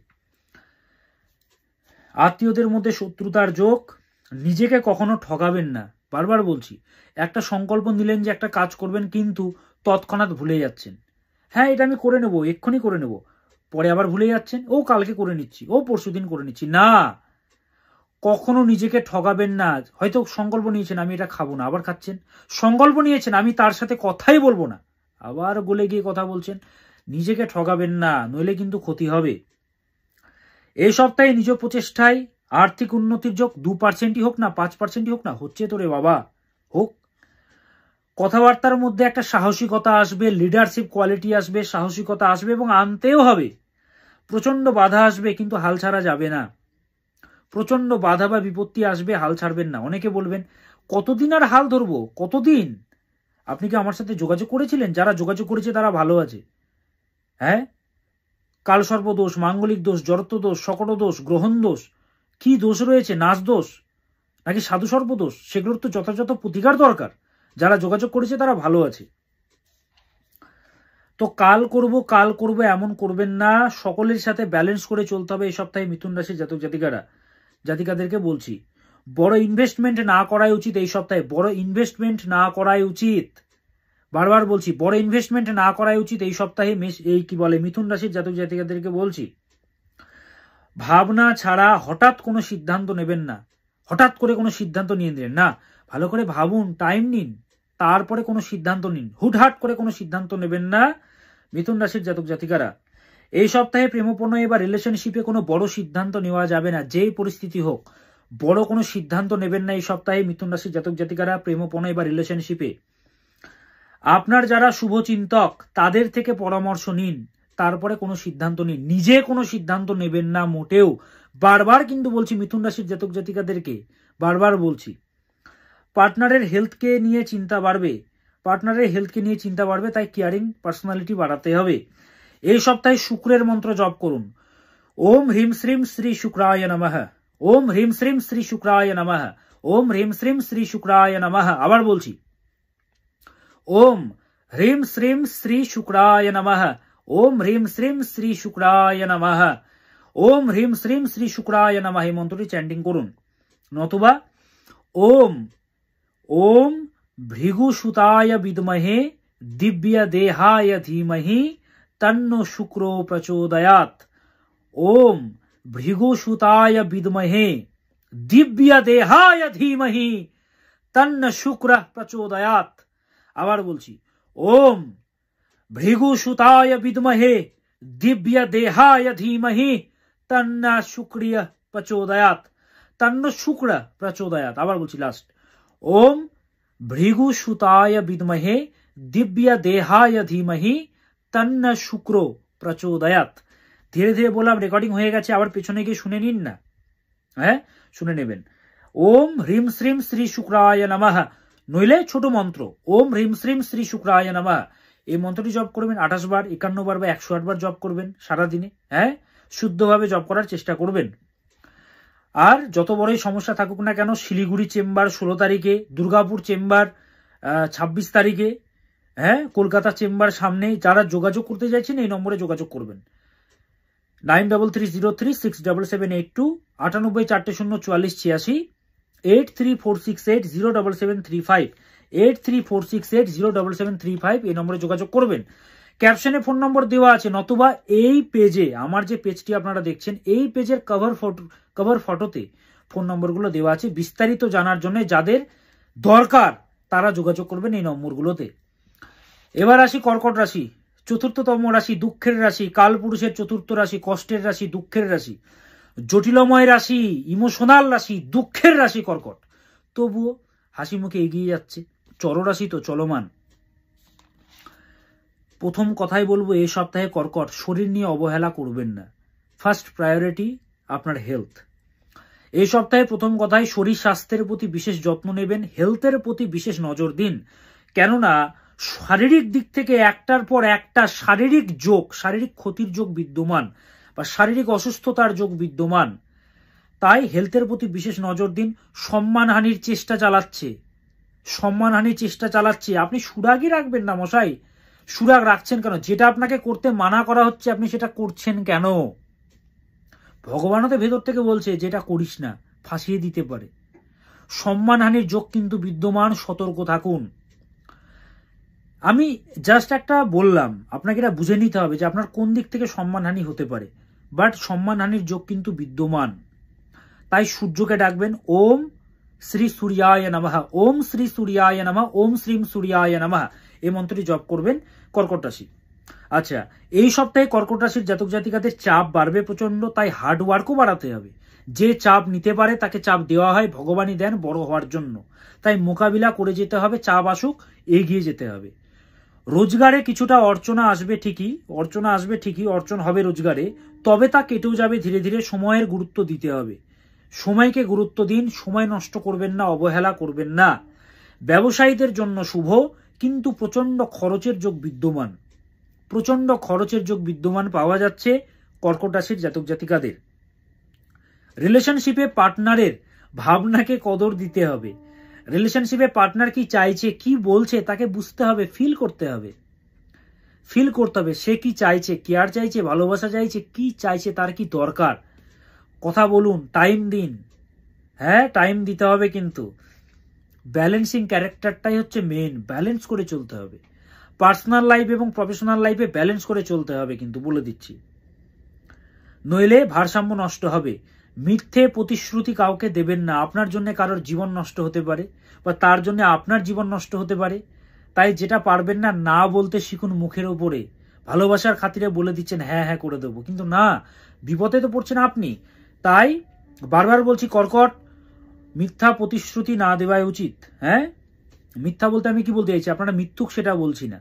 আত্মীয়দের মধ্যে শত্রুতার যোগ। নিজেকে কখনো ঠকাবেন না, বারবার বলছি। একটা সংকল্প নিলেন যে একটা কাজ করবেন, কিন্তু তৎক্ষণাৎ ভুলে যাচ্ছেন। হ্যাঁ, এটা আমি করে নেব, এক্ষুনি করে নেব, পরে আবার ভুলে যাচ্ছেন। ও কালকে করে নিচ্ছি, ও পরশুদিন করে নিচ্ছি। না, কখনো নিজেকে ঠকাবেন না। হয়তো সংকল্প নিয়েছেন আমি এটা খাবো না, আবার খাচ্ছেন। সংকল্প নিয়েছেন আমি তার সাথে কথাই বলবো না, আবার গলে গিয়ে কথা বলছেন। নিজেকে ঠকাবেন না, নইলে কিন্তু ক্ষতি হবে। এই সপ্তাহে নিজ প্রচেষ্টায় আর্থিক উন্নতির যোগ 2%ই হোক না 5%ই হোক না, হচ্ছে তো রে বাবা, হোক। কথাবার্তার মধ্যে একটা সাহসিকতা আসবে, লিডারশিপ কোয়ালিটি আসবে, সাহসিকতা আসবে এবং আনতেও হবে। প্রচন্ড বাধা আসবে কিন্তু হাল ছাড়া যাবে না। প্রচন্ড বাধা বা বিপত্তি আসবে, হাল ছাড়বেন না। অনেকে বলবেন কতদিন আর হাল ধরবো, কতদিন? আপনি কি আমার সাথে যোগাযোগ করেছিলেন? যারা যোগাযোগ করেছে তারা ভালো আছে। হ্যাঁ, কালসর্প দোষ, মাঙ্গলিক দোষ, জড়ত্ব দোষ, সকট দোষ, গ্রহণ দোষ, কি দোষ রয়েছে? নাচ দোষ নাকি সাধু সর্প দোষ? সেগুলোর তো যথাযথ প্রতিকার দরকার। যারা যোগাযোগ করেছে তারা ভালো আছে। তো কাল করব এমন করবেন না। সকলের সাথে ব্যালেন্স করে চলতে হবে। এই সপ্তাহে মিথুন রাশির জাতক জাতিকাদেরকে বলছি, বড় ইনভেস্টমেন্ট না করাই উচিত। এই সপ্তাহে বড় ইনভেস্টমেন্ট না করাই উচিত। বারবার বলছি, বড় ইনভেস্টমেন্ট না করাই উচিত এই সপ্তাহে। মিথুন রাশির জাতক জাতিকাদেরকে বলছি, ভাবনা ছাড়া হঠাৎ কোনো সিদ্ধান্ত নেবেন না। হঠাৎ করে কোনো সিদ্ধান্ত নিয়ে নিলেন না, ভালো করে ভাবুন, টাইম নিন, তারপরে কোনো সিদ্ধান্ত নিন। হুটহাট করে কোনো সিদ্ধান্ত নেবেন না মিথুন রাশির জাতক জাতিকারা। এই সপ্তাহে প্রেমপ্রণয় বা রিলেশনশিপে কোনো বড় সিদ্ধান্ত নেওয়া যাবে না। যেই পরিস্থিতি হোক, বড় কোনো সিদ্ধান্ত নেবেন না এই সপ্তাহে মিথুন রাশির জাতক জাতিকারা প্রেমপ্রণয় বা রিলেশনশিপে। আপনার যারা শুভচিন্তক তাদের থেকে পরামর্শ নিন, তারপরে কোনো সিদ্ধান্ত নিন। নিজে কোনো সিদ্ধান্ত নেবেন না মোটেও। বারবার কিন্তু বলছি মিথুন রাশির জাতক জাতিকাদেরকে, বারবার বলছি, পার্টনারের হেলথকে নিয়ে চিন্তা বাড়বে, তাই কেয়ারিং পার্সোনালিটি বাড়াতে হবে। এই সপ্তাহে শুক্রের মন্ত্র জপ করুন। ওম হ্রিম শ্রীম শ্রী শুক্রায় নমঃ, ওম হ্রিম শ্রীম শ্রী শুক্রায় নমঃ, ওম হ্রিম শ্রীম শ্রী শুক্রায় নমঃ। আবার বলছি, ওম হ্রিম শ্রীম শ্রী শুক্রায় নমঃ, ওম হ্রিম শ্রীম শ্রী শুক্রায় নমঃ, ওম হ্রিম শ্রীম শ্রী শুক্রায় নমঃ। এই মন্ত্রটি চ্যান্টিং করুন। নতুবা ওম ওম ভৃগুসুতায় বিদ্মহে দিব্য দেহায় ধীমহি তন্নো শুক্র প্রচোদয়াৎ। ওম ভৃগুসুতায় বিদ্মহে দিব্য দেহায় ধীমহি তন্ন শুক্র প্রচোদয়াৎ। আবার বলছি, ওম ভৃগুসুতায় বিদ্মহে দিব্য দেহায় ধীমহি তন্ন শুক্র প্রচোদয়াৎ, তন্ন শুক্র প্রচোদয়াৎ। আবার বলছি লাস্ট, ওম ভৃগুসুতায় বিদ্মহে দিব্য দেহায় ধীমহি তন্ন শুক্র প্রচোদয়াৎ। ধীরে ধীরে বললাম, রেকর্ডিং হয়ে গেছে, আবার পেছনে গিয়ে শুনে নিন না। হ্যাঁ, শুনে নেবেন। ওম হ্রিম শ্রীম শ্রী শুক্রায় নমঃ, নইলে ছোট মন্ত্র ওম হ্রিম শ্রীম শ্রী শুক্রায় নমঃ। এই মন্ত্রটি জপ করবেন 28 বার, 51 বার বা 108 বার জপ করবেন সারাদিনে। হ্যাঁ, শুদ্ধভাবে জপ করার চেষ্টা করবেন। আর যত বড়ই সমস্যা থাকুক না কেন, শিলিগুড়ি চেম্বার 16 তারিখে, দুর্গাপুর চেম্বার 26 তারিখে, হ্যাঁ, কলকাতা চেম্বার সামনে। যারা যোগাযোগ করতে চাইছেন এই নম্বরে যোগাযোগ করবেন, 9330367782, 98404486, 8346807735, 8346807735 এই নম্বরে যোগাযোগ করবেন। ক্যাপশনে ফোন নম্বর দেওয়া আছে, নতুবা এই পেজে, আমার যে পেজটি আপনারা দেখছেন এই পেজের কভার ফটোতে ফোন নম্বরগুলো দেওয়া আছে। বিস্তারিত জানার জন্য যাদের দরকার তারা যোগাযোগ করবেন এই নম্বরগুলোতে। এবার আসি কর্কট রাশি, চতুর্থতম রাশি, দুঃখের রাশি, কালপুরুষের চতুর্থ রাশি, কষ্টের রাশি, দুঃখের রাশি, জটিলময় রাশি, ইমোশনাল রাশি, দুঃখের রাশি কর্কট। তবুও হাসি মুখে এগিয়ে যাচ্ছে। চলরাশি তো চলমান। প্রথম কথাই বলবো, এই সপ্তাহে কর্কট শরীর নিয়ে অবহেলা করবেন না। ফার্স্ট প্রায়োরিটি আপনার হেলথ। এই সপ্তাহে প্রথম কথাই শরীর স্বাস্থ্যের প্রতি বিশেষ যত্ন নেবেন, হেলথের প্রতি বিশেষ নজর দিন। কেননা শারীরিক দিক থেকে একটার পর একটা শারীরিক ক্ষতির যোগ বিদ্যমান বা শারীরিক অসুস্থতার যোগ বিদ্যমান। তাই হেলথের প্রতি বিশেষ নজর দিন। সম্মানহানির চেষ্টা চালাচ্ছে। আপনি সুরাগই রাখবেন না মশাই। সুরাগ রাখছেন কেন? যেটা আপনাকে করতে মানা করা হচ্ছে আপনি সেটা করছেন কেন? ভগবানও তো ভেতর থেকে বলছে যেটা করিস না, ফাঁসিয়ে দিতে পারে। সম্মানহানির যোগ কিন্তু বিদ্যমান, সতর্ক থাকুন। আমি জাস্ট একটা বললাম, আপনাকে এটা বুঝে নিতে হবে যে আপনার কোন দিক থেকে সম্মানহানি হতে পারে। বাট সম্মানহানির যোগ কিন্তু বিদ্যমান। তাই সূর্যকে ডাকবেন, ওম শ্রী সূর্যায় নমঃ, ওম শ্রী সূর্যায় নমঃ, ওম শ্রীম সূর্যায় নমঃ। এই মন্ত্রটি জপ করবেন কর্কট রাশি। আচ্ছা, এই সপ্তাহে কর্কট রাশির জাতক জাতিকাদের চাপ বাড়বে প্রচন্ড, তাই হার্ড ওয়ার্কও বাড়াতে হবে। যে চাপ নিতে পারে তাকে চাপ দেওয়া হয়, ভগবানই দেন বড় হওয়ার জন্য, তাই মোকাবিলা করে যেতে হবে। চাপ আসুক, এগিয়ে যেতে হবে। রোজগারে কিছুটা অর্চনা আসবে ঠিকই, অর্চন হবে রোজগারে, তবে তা কেটেও যাবে ধীরে ধীরে। সময়ের গুরুত্ব দিতে হবে, সময়কে গুরুত্ব দিন, সময় নষ্ট করবেন না, অবহেলা করবেন না। ব্যবসায়ীদের জন্য শুভ, কিন্তু প্রচন্ড খরচের যোগ বিদ্যমান পাওয়া যাচ্ছে কর্কট রাশির জাতক জাতিকাদের। রিলেশনশিপে পার্টনারের ভাবনাকে কদর দিতে হবে। রিলেশনশিপে পার্টনার কি চাইছে, কি বলছে, তাকে বুঝতে হবে, ফিল করতে হবে। সে কি চাইছে, কেয়ার চাইছে, ভালোবাসা চাইছে, কি চাইছে, তার কি দরকার, কথা বলুন, টাইম দিন। হ্যাঁ, টাইম দিতে হবে, কিন্তু ব্যালেন্সিং ক্যারেক্টারটাই হচ্ছে মেন। ব্যালেন্স করে চলতে হবে, পার্সোনাল লাইফ এবং প্রফেশনাল লাইফে ব্যালেন্স করে চলতে হবে, কিন্তু বলে দিচ্ছি, নইলে ভারসাম্য নষ্ট হবে। মিথ্যে প্রতিশ্রুতি কাউকে দেবেন না, আপনার জন্য কারোর জীবন নষ্ট হতে পারে, বা তার জন্য আপনার জীবন নষ্ট হতে পারে। তাই যেটা পারবেন না, না বলতে শিখুন মুখের ওপরে। ভালোবাসার খাতিরে বলে দিচ্ছেন হ্যাঁ হ্যাঁ করে দেবো, কিন্তু না, বিপদে তো পড়ছেন আপনি। তাই বারবার বলছি, কর্কট, মিথ্যা প্রতিশ্রুতি না দেওয়াই উচিত। হ্যাঁ, মিথ্যা বলতে আমি কি বলতে চাইছি, আপনারা মিথ্যুক সেটা বলছি না,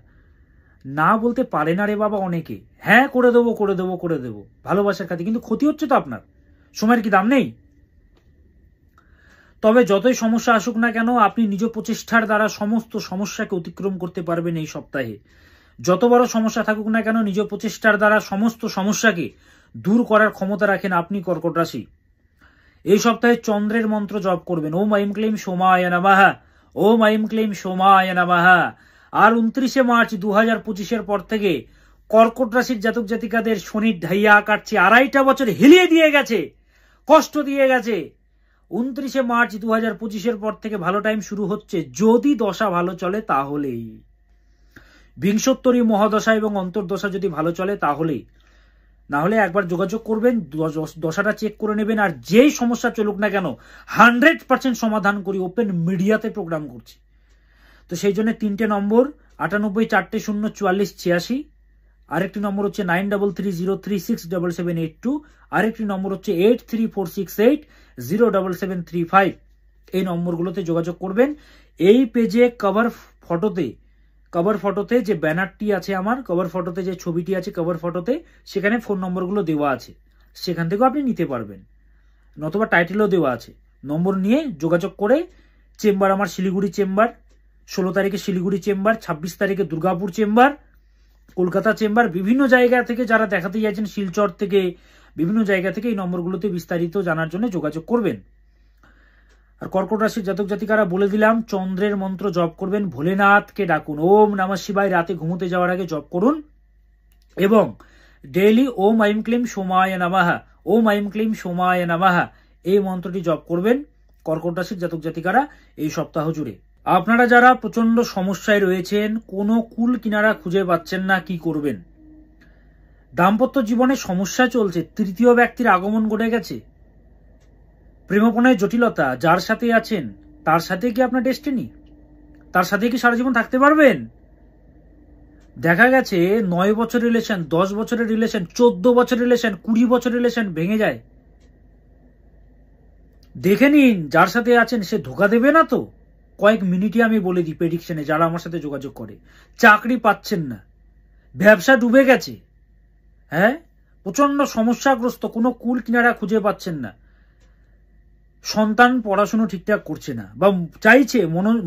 না বলতে পারে না রে বাবা অনেকে। হ্যাঁ, করে দেবো ভালোবাসার খাতিরে, কিন্তু ক্ষতি হচ্ছে তো আপনার, সময়ের কি দাম নেই? তবে যতই সমস্যা আসুক না কেন, আপনি নিজ প্রচেষ্টার দ্বারা সমস্ত সমস্যাকে অতিক্রম করতে পারবেন এই সপ্তাহে। যত বড় সমস্যা থাকুক না কেন, নিজ প্রচেষ্টার দ্বারা সমস্ত সমস্যাকে দূর করার ক্ষমতা রাখেন আপনি কর্কট রাশি। এই সপ্তাহে চন্দ্রের মন্ত্র জপ করবেন, ওম আইম ক্লীম সোমায় নমঃ, ওম আইম ক্লীম সোমায় নমঃ। আর 29 মার্চ 2025 পর থেকে কর্কট রাশির জাতক জাতিকাদের শনির ঢাইয়া কাটছে, 2.5টা বছর হিলিয়ে দিয়ে গেছে, কষ্ট দিয়ে গেছে। 29 মার্চ 2025 পর থেকে ভালো টাইম শুরু হচ্ছে, যদি দশা ভালো চলে তাহলেই। বিংশোত্তরী মহাদশা এবং অন্তর্দশা যদি ভালো চলে তাহলেই, না হলে একবার যোগাযোগ করবেন, দশাটা চেক করে নেবেন। আর যেই সমস্যা চলুক না কেন 100% সমাধান করি, ওপেন মিডিয়াতে প্রোগ্রাম করছি। তো সেই জন্য 3টে নম্বর, 98 4 0 44 86, আরেকটি নম্বর হচ্ছে 9330367782, আরেকটি নম্বর হচ্ছে 8346807735। এই নম্বরগুলোতে যোগাযোগ করবেন। এই পেজে কভার ফটোতে যে ব্যানারটি আছে, আমার কভার ফটোতে যে ছবিটি আছে, কভার ফটোতে সেখানে ফোন নম্বরগুলো দেওয়া আছে, সেখান থেকেও আপনি নিতে পারবেন, নতুবা টাইটেলও দেওয়া আছে। নম্বর নিয়ে যোগাযোগ করে, চেম্বার আমার শিলিগুড়ি চেম্বার, 16 তারিখে শিলিগুড়ি চেম্বার, 26 তারিখে দুর্গাপুর চেম্বার, কলকাতা চেম্বার, বিভিন্ন জায়গা থেকে যারা দেখাতে যাচ্ছেন, শিলচর থেকে, বিভিন্ন জায়গা থেকে এই নম্বরগুলোতে বিস্তারিত জানার জন্য যোগাযোগ করবেন। আর কর্কট রাশির জাতক জাতিকারা বলে দিলাম, চন্দ্রের মন্ত্র জপ করবেন, ভোলেনাথকে ডাকুন, ওম নমঃ শিবায়, রাতে ঘুমোতে যাওয়ার আগে জপ করুন, এবং ডেইলি ওম আইম ক্লীম সোমায় নমঃ, ওম আইম ক্লীম সোমায় নমঃ, এই মন্ত্রটি জপ করবেন কর্কট রাশির জাতক জাতিকারা এই সপ্তাহ জুড়ে। আপনারা যারা প্রচন্ড সমস্যায় রয়েছেন, কোনো কুল কিনারা খুঁজে পাচ্ছেন না, কি করবেন? দাম্পত্য জীবনে সমস্যা চলছে, তৃতীয় ব্যক্তির আগমন ঘটে গেছে, প্রেমপণের জটিলতা, যার সাথে আছেন তার সাথে কি আপনার ডেস্টিনি, তার সাথে কি সারা জীবন থাকতে পারবেন? দেখা গেছে 9 বছর রিলেশন, 10 বছরের রিলেশন, 14 বছর রিলেশন, 20 বছর রিলেশন ভেঙে যায়। দেখে নিন যার সাথে আছেন সে ধোকা দেবে না তো। কয়েক মিনিটে আমি বলে দিই প্রেডিকশনে, যারা আমার সাথে যোগাযোগ করে, চাকরি পাচ্ছেন না, ব্যবসা ডুবে গেছে, হ্যাঁ, প্রচন্ড সমস্যাগ্রস্ত, কোনো কুল কিনারা খুঁজে পাচ্ছেন না, সন্তান পড়াশুনো ঠিকঠাক করছে না, বা চাইছে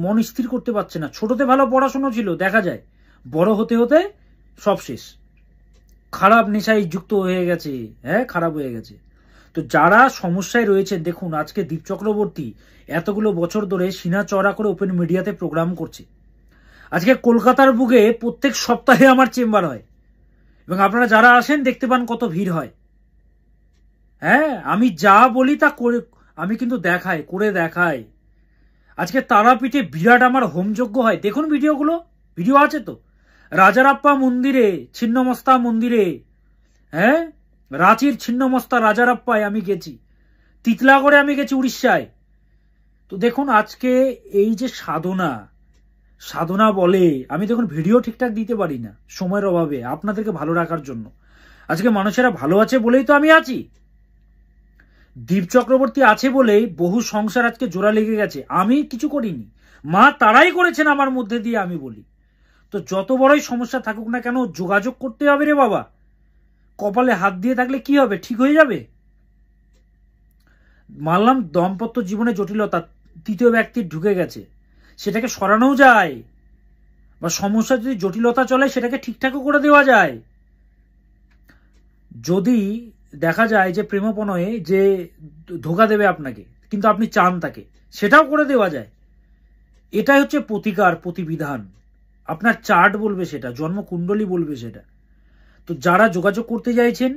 মন স্থির করতে পারছে না। ছোটতে ভালো পড়াশুনো ছিল, দেখা যায় বড় হতে হতে সব শেষ, খারাপ নেশায় যুক্ত হয়ে গেছে, হ্যাঁ, খারাপ হয়ে গেছে। তো যারা সমস্যায় রয়েছেন, দেখুন আজকে দীপ চক্রবর্তী এতগুলো বছর ধরে সিনা চড়া করে ওপেন মিডিয়াতে প্রোগ্রাম করছে। আজকে কলকাতার বুকে প্রত্যেক সপ্তাহে আমার চেম্বার হয়, এবং আপনারা যারা আসেন দেখতে পান কত ভিড় হয়। হ্যাঁ, আমি যা বলি তা করে, আমি কিন্তু করে দেখাই। আজকে তারাপীঠে বিরাট আমার হোমযজ্ঞ হয়, দেখুন ভিডিও আছে তো। রাজারাপ্পা মন্দিরে, ছিন্নমস্তা মন্দিরে, হ্যাঁ, রাঁচির ছিন্নমস্তা রাজারাপ্পায় আমি গেছি, তিতলাগড়ে আমি গেছি, উড়িষ্যায়। তো দেখুন আজকে এই যে সাধনা, সাধনা বলে। আমি তখন ভিডিও ঠিকঠাক দিতে পারি না সময়ের অভাবে, আপনাদেরকে ভালো রাখার জন্য। আজকে মানুষেরা ভালো আছে বলেই তো আমি আছি। দীপ চক্রবর্তী আছে বলেই বহু সংসার আজকে জোড়া লেগে গেছে। আমি কিছু করিনি, মা তারাই করেছেন আমার মধ্যে দিয়ে, আমি বলি। তো যত বড়ই সমস্যা থাকুক না কেন, যোগাযোগ করতে হবে রে বাবা। কপালে হাত দিয়ে থাকলে কি হবে, ঠিক হয়ে যাবে। মানলাম দাম্পত্য জীবনে জটিলতা তৃতীয় ব্যক্তির ঢুকে গেছে, সেটাকে সরানো যায়, বা সমস্যা যদি জটিলতা চলে সেটাকে ঠিকঠাকও করে দেওয়া যায়। যদি দেখা যায় যে প্রেমপণয়ে যে ধোকা দেবে আপনাকে, কিন্তু আপনি চান তাকে, সেটাও করে দেওয়া যায়। এটাই হচ্ছে প্রতিকার, প্রতিবিধান। আপনার চার্ট বলবে সেটা, জন্মকুণ্ডলী বলবে সেটা। তো যারা যোগাযোগ করতে চাইছেন,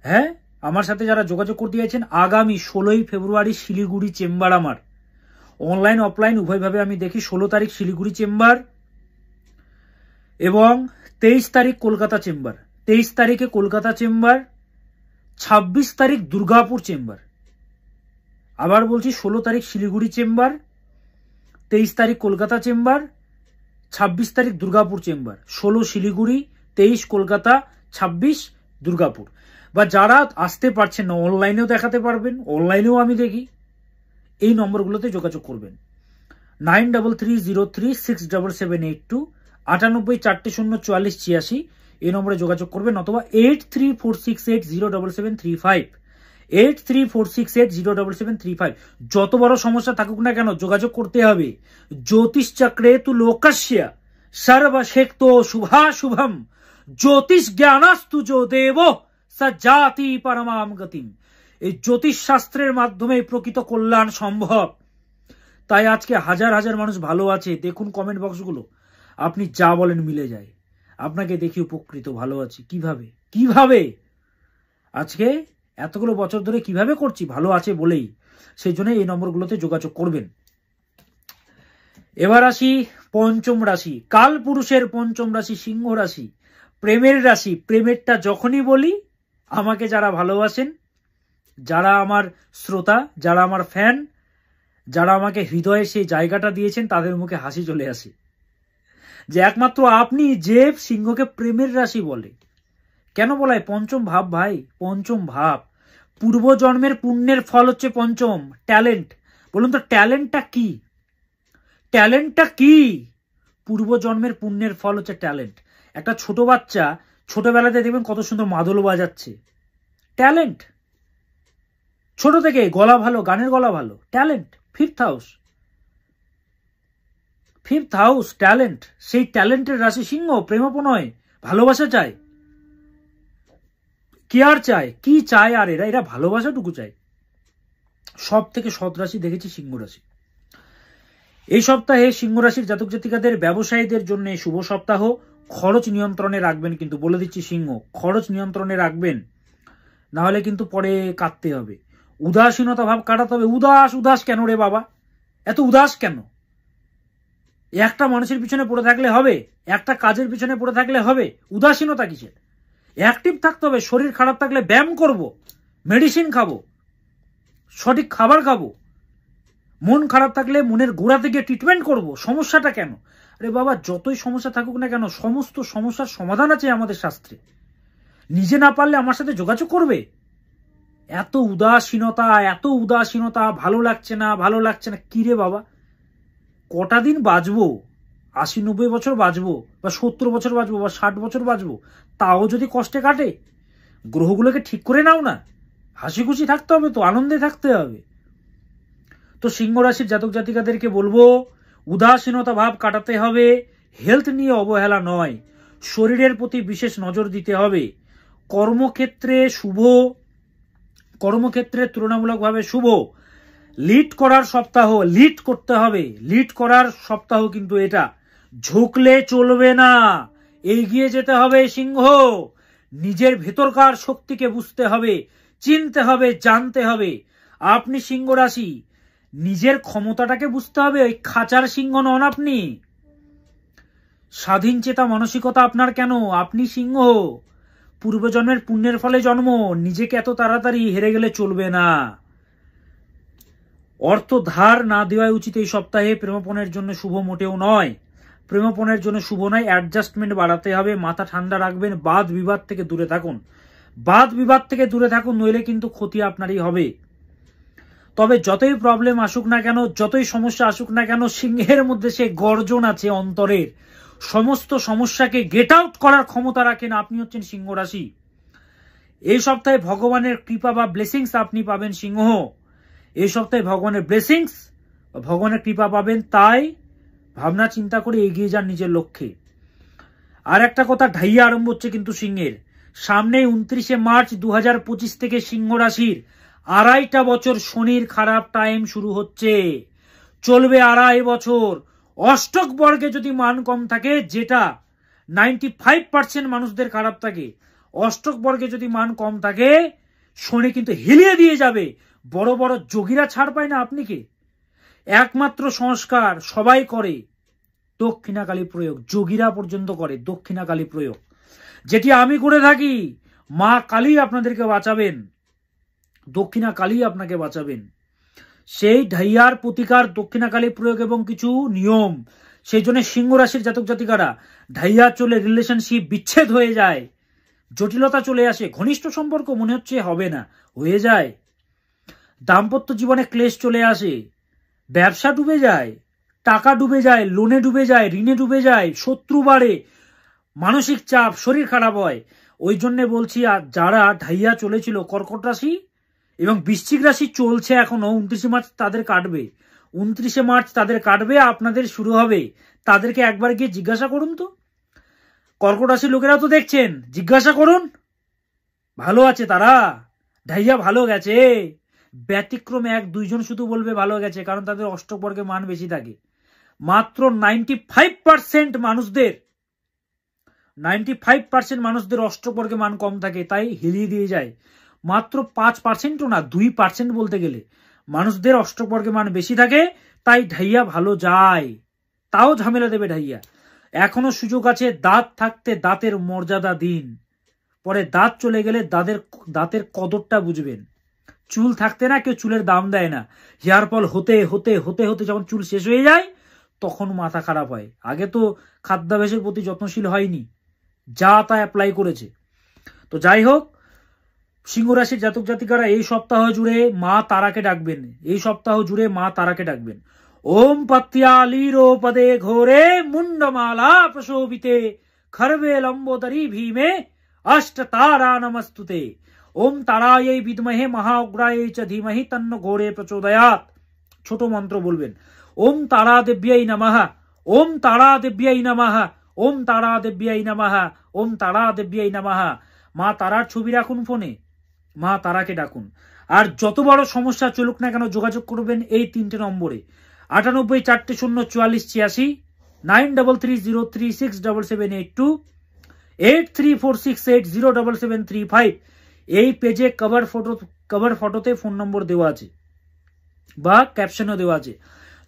হ্যাঁ আমার সাথে যারা যোগাযোগ করতে চাইছেন, আগামী 16ই ফেব্রুয়ারি শিলিগুড়ি চেম্বার আমার, অনলাইন অফলাইন উভয়ভাবে আমি দেখি। 16 তারিখ শিলিগুড়ি চেম্বার এবং 23 তারিখ কলকাতা চেম্বার। 23 তারিখে কলকাতা চেম্বার, 26 তারিখ দুর্গাপুর চেম্বার। আবার বলছি, 16 তারিখ শিলিগুড়ি চেম্বার, 23 তারিখ কলকাতা চেম্বার, 26 তারিখ দুর্গাপুর চেম্বার। 16 শিলিগুড়ি, 23 কলকাতা, 26 দুর্গাপুর। বা যারা আসতে পারছেন না, অনলাইনেও দেখাতে পারবেন, অনলাইনেও আমি দেখি। এই নম্বরগুলোতে যোগাযোগ করবেন। 9330367782, 98404486, এই নম্বরে যোগাযোগ করবেন, অথবা 8346807735, 8346807735। যত বড় সমস্যা থাকুক না কেন, যোগাযোগ করতে হবে। জ্যোতিষ চক্রে তু লোকস্য সর্বশেক্তো শুভাশুভম, জ্যোতিষ জ্ঞানাস্তু যো দেব সজাতি পরমাম গতিম। এই জ্যোতিষ শাস্ত্রের মাধ্যমে প্রকৃত কল্যাণ সম্ভব। তাই আজকে হাজার হাজার মানুষ ভালো আছে। দেখুন কমেন্ট বক্সগুলো, আপনি যা বলেন মিলে যায়। আপনাকে দেখি উপকৃত, ভালো আছি। কিভাবে কিভাবে আজকে এতগুলো বছর ধরে কিভাবে করছি, ভালো আছে বলেই। সেই জন্য এই নম্বরগুলোতে যোগাযোগ করবেন। এবার আসি পঞ্চম রাশি, কাল পুরুষের পঞ্চম রাশি সিংহ রাশি, প্রেমের রাশি। প্রেমেরটা যখনই বলি, আমাকে যারা ভালোবাসেন, যারা আমার শ্রোতা, যারা আমার ফ্যান, যারা আমাকে হৃদয়ে সেই জায়গাটা দিয়েছেন, তাদের মুখে হাসি চলে আসে যে একমাত্র আপনি যে সিংহকে প্রেমের রাশি বলে। কেন বলায়? পঞ্চম ভাব ভাই, পঞ্চম ভাব। পূর্বজন্মের পুণ্যের ফল হচ্ছে পঞ্চম, ট্যালেন্ট। বলুন তো ট্যালেন্টটা কি? ট্যালেন্টটা কি? পূর্বজন্মের পুণ্যের ফল হচ্ছে ট্যালেন্ট। একটা ছোট বাচ্চা ছোটবেলাতে দেখবেন কত সুন্দর মাদল বাজাচ্ছে, ট্যালেন্ট। ছোট থেকে গলা ভালো, গানের গলা ভালো, ট্যালেন্ট। Fifth house talent. সেই ট্যালেন্টের রাশি সিংহ। প্রেমপণয়, ভালোবাসা চায়, কেয়ার চায়, কি চায় আর এরা ভালোবাসাটুকু চায়। সব থেকে সৎ রাশি দেখেছি সিংহ রাশি। এই সপ্তাহে সিংহ রাশির জাতক জাতিকাদের, ব্যবসায়ীদের জন্য শুভ সপ্তাহ। খরচ নিয়ন্ত্রণে রাখবেন, কিন্তু বলে দিচ্ছি সিংহ, খরচ নিয়ন্ত্রণে রাখবেন, না হলে কিন্তু পরে কাটতে হবে। উদাসীনতা ভাব কাটাতে হবে। উদাস উদাস কেন রে বাবা, এত উদাস কেন? একটা মানুষের পিছনে পড়ে থাকলে হবে? একটা কাজের পিছনে পড়ে থাকলে হবে? উদাসীনতা কিসের? অ্যাক্টিভ থাকতে হবে। শরীর খারাপ থাকলে ব্যায়াম করব, মেডিসিন খাবো, সঠিক খাবার খাবো। মন খারাপ থাকলে মনের গোড়া থেকে ট্রিটমেন্ট করব। সমস্যাটা কেন? আরে বাবা, যতই সমস্যা থাকুক না কেন, সমস্ত সমস্যার সমাধান আছে আমাদের শাস্ত্রে। নিজে না পারলে আমার সাথে যোগাযোগ করবে। এত উদাসীনতা, ভালো লাগছে না, ভালো লাগছে না, কি রে বাবা? কটা দিন বাঁচবো? 80-90 বছর বাঁচবো, বা 70 বছর বাঁচবো, বা 60 বছর বাঁচবো, তাও যদি কষ্টে কাটে, গ্রহগুলোকে ঠিক করে নাও না। হাসি খুশি থাকতে হবে তো, আনন্দে থাকতে হবে। তো সিংহ রাশির জাতক জাতিকাদেরকে বলবো, উদাসীনতা ভাব কাটাতে হবে। হেলথ নিয়ে অবহেলা নয়, শরীরের প্রতি বিশেষ নজর দিতে হবে। কর্মক্ষেত্রে শুভ, কর্মক্ষেত্রে তুলনামূলকভাবে শুভ। লিড করার সপ্তাহ, লিড করতে হবে। লিড করার সপ্তাহ কিন্তু এটা। ঝুঁকলে চলবে না, এগিয়ে যেতে হবে সিংহ। নিজের ভেতরকার শক্তিকে বুঝতে হবে, চিনতে হবে, জানতে হবে। আপনি সিংহ রাশি, নিজের ক্ষমতাটাকে বুঝতে হবে। ওই খাঁচার সিংহ নন আপনি। স্বাধীন চেতা মানসিকতা আপনার কেন? আপনি সিংহ, পূর্বজন্মের পুণ্যের ফলে জন্ম। নিজেকে এত তাড়াতাড়ি হেরে গেলে চলবে না। অর্থ ধার না দেওয়াই উচিত এই সপ্তাহে। প্রেমপণের জন্য শুভ মোটেও নয়, প্রেমপণের জন্য শুভ নয়। অ্যাডজাস্টমেন্ট বাড়াতে হবে, মাথা ঠান্ডা রাখবেন, বাদ বিবাদ থেকে দূরে থাকুন, বাদ বিবাদ থেকে দূরে থাকুন, নইলে কিন্তু ক্ষতি আপনারই হবে। তবে যতই প্রবলেম আসুক না কেন, যতই সমস্যা আসুক না কেন, সিংহের মধ্যে সে গর্জন আছে অন্তরের। সমস্ত সমস্যাকে গেট আউট করার ক্ষমতা রাখেন। আপনি হচ্ছেন সিংহ রাশি। এই সপ্তাহে ভগবানের কৃপা বা ব্লেসিংস আপনি পাবেন সিংহ। এই সপ্তাহে ভগবানের ব্লেসিংস, ভগবানের কৃপা পাবেন, তাই ভাবনা চিন্তা করে এগিয়ে যান নিজের লক্ষ্যে। আর একটা কথা, ঢাইয়া আরম্ভ হচ্ছে কিন্তু সিংহের। সামনে 29শে মার্চ 2025 থেকে সিংহ রাশির 2.5 বছর শনির খারাপ টাইম শুরু হচ্ছে, চলবে 2.5 বছর। অষ্টক বর্গে যদি মান কম থাকে, যেটা 95% মানুষদের খারাপ থাকে, অষ্টক বর্গে যদি মান কম থাকে, শনি কিন্তু হিলিয়ে দিয়ে যাবে। বড় বড় যোগীরা ছাড় পায় না, আপনি কে? একমাত্র সংস্কার সবাই করে দক্ষিণাকালী প্রয়োগ, যোগীরা পর্যন্ত করে দক্ষিণাকালী প্রয়োগ, যেটি আমি করে থাকি। মা কালী আপনাদেরকে বাঁচাবেন, দক্ষিণাকালী আপনাকে বাঁচাবেন। সেই ঢাইয়ার প্রতিকার দক্ষিণাকালী প্রয়োগ এবং কিছু নিয়ম। সেই জন্য সিংহ রাশির জাতক জাতিকারা ঢাইয়া চলে রিলেশনশিপ বিচ্ছেদ হয়ে যায়, জটিলতা চলে আসে, ঘনিষ্ঠ সম্পর্ক মনে হচ্ছে হবে না, হয়ে যায়। দাম্পত্য জীবনে ক্লেশ চলে আসে, ব্যবসা ডুবে যায়, টাকা ডুবে যায়, লোনে ডুবে যায়, ঋণে ডুবে যায়, শত্রু বাড়ে, মানসিক চাপ, শরীর খারাপ হয়। ওই জন্য বলছি, আর যারা ঢাইয়া চলেছিল কর্কট রাশি এবং বৃশ্চিক রাশি চলছে এখনো, 29শে মার্চ তাদের কাটবে, 29শে মার্চ তাদের কাটবে, আপনাদের শুরু হবে। তাদেরকে একবার গিয়ে জিজ্ঞাসা করুন তো, কর্কট রাশির লোকেরা তো দেখছেন, জিজ্ঞাসা করুন, ভালো আছে তারা, ঢাইয়া ভালো গেছে। ব্যতিক্রমে 1-2 জন শুধু বলবে ভালো গেছে, কারণ তাদের অষ্টক বর্গে মান বেশি থাকে। মাত্র 95% মানুষদের অষ্টক বর্গে মান কম থাকে, তাই হিলিয়ে দিয়ে যায়। মাত্র 5%ও না, 2% বলতে গেলে মানুষদের অষ্টক বর্গে মান বেশি থাকে, তাই ঢাইয়া ভালো যায়। তাও ঝামেলা দেবে ঢাইয়া। এখনো সুযোগ আছে, দাঁত থাকতে দাঁতের মর্যাদা দিন, পরে দাঁত চলে গেলে দাঁতের কদরটা বুঝবেন। চুল থাকতে না কেউ চুলের দাম দেয় না, হেয়ার ফল হতে হতে হতে হতে যখন চুল শেষ হয়ে যায় তখন মাথা খারাপ হয়। আগে তো খাদ্যাভ্যাসের প্রতি যত্নশীল হয়নি, যা তা অ্যাপ্লাই করেছে। তো যাই হোক, সিংহ রাশির জাতক জাতিকারা এই সপ্তাহ জুড়ে মা তারাকে ডাকবেন, এই সপ্তাহ জুড়ে মা তারাকে ডাকবেন। ওম পত্যালীরো পদে ঘোরে মুন্ডমালা প্রশোভিতে খর্বে লম্বোদরি ভীমে অষ্ট তারা নমস্তুতে। ওম তারাयै বিদ্মহে মহাউগ্রাयै চ ধীমহি তন্ন ঘোরে প্রচোদয়াৎ। ছোট মন্ত্র বলবেন, ওম তারা দেব্যাই নমঃ, ওম তারা দেব্যাই নমঃ, ওম তারা দেব্যাই নমঃ, ওম তারা দেব্যাই নমঃ। মা তারার ছবি রাখুন ফোনে, মা তারাকে ডাকুন। আর যত বড় সমস্যা চলুক না কেন, যোগাযোগ করবেন এই 3টে নম্বরে, 98 4 0 44 86, 9330367782, 8346807735। এই পেজে কভার ফটোতে ফোন নম্বর দেওয়া আছে বা ক্যাপশনও দেওয়া আছে।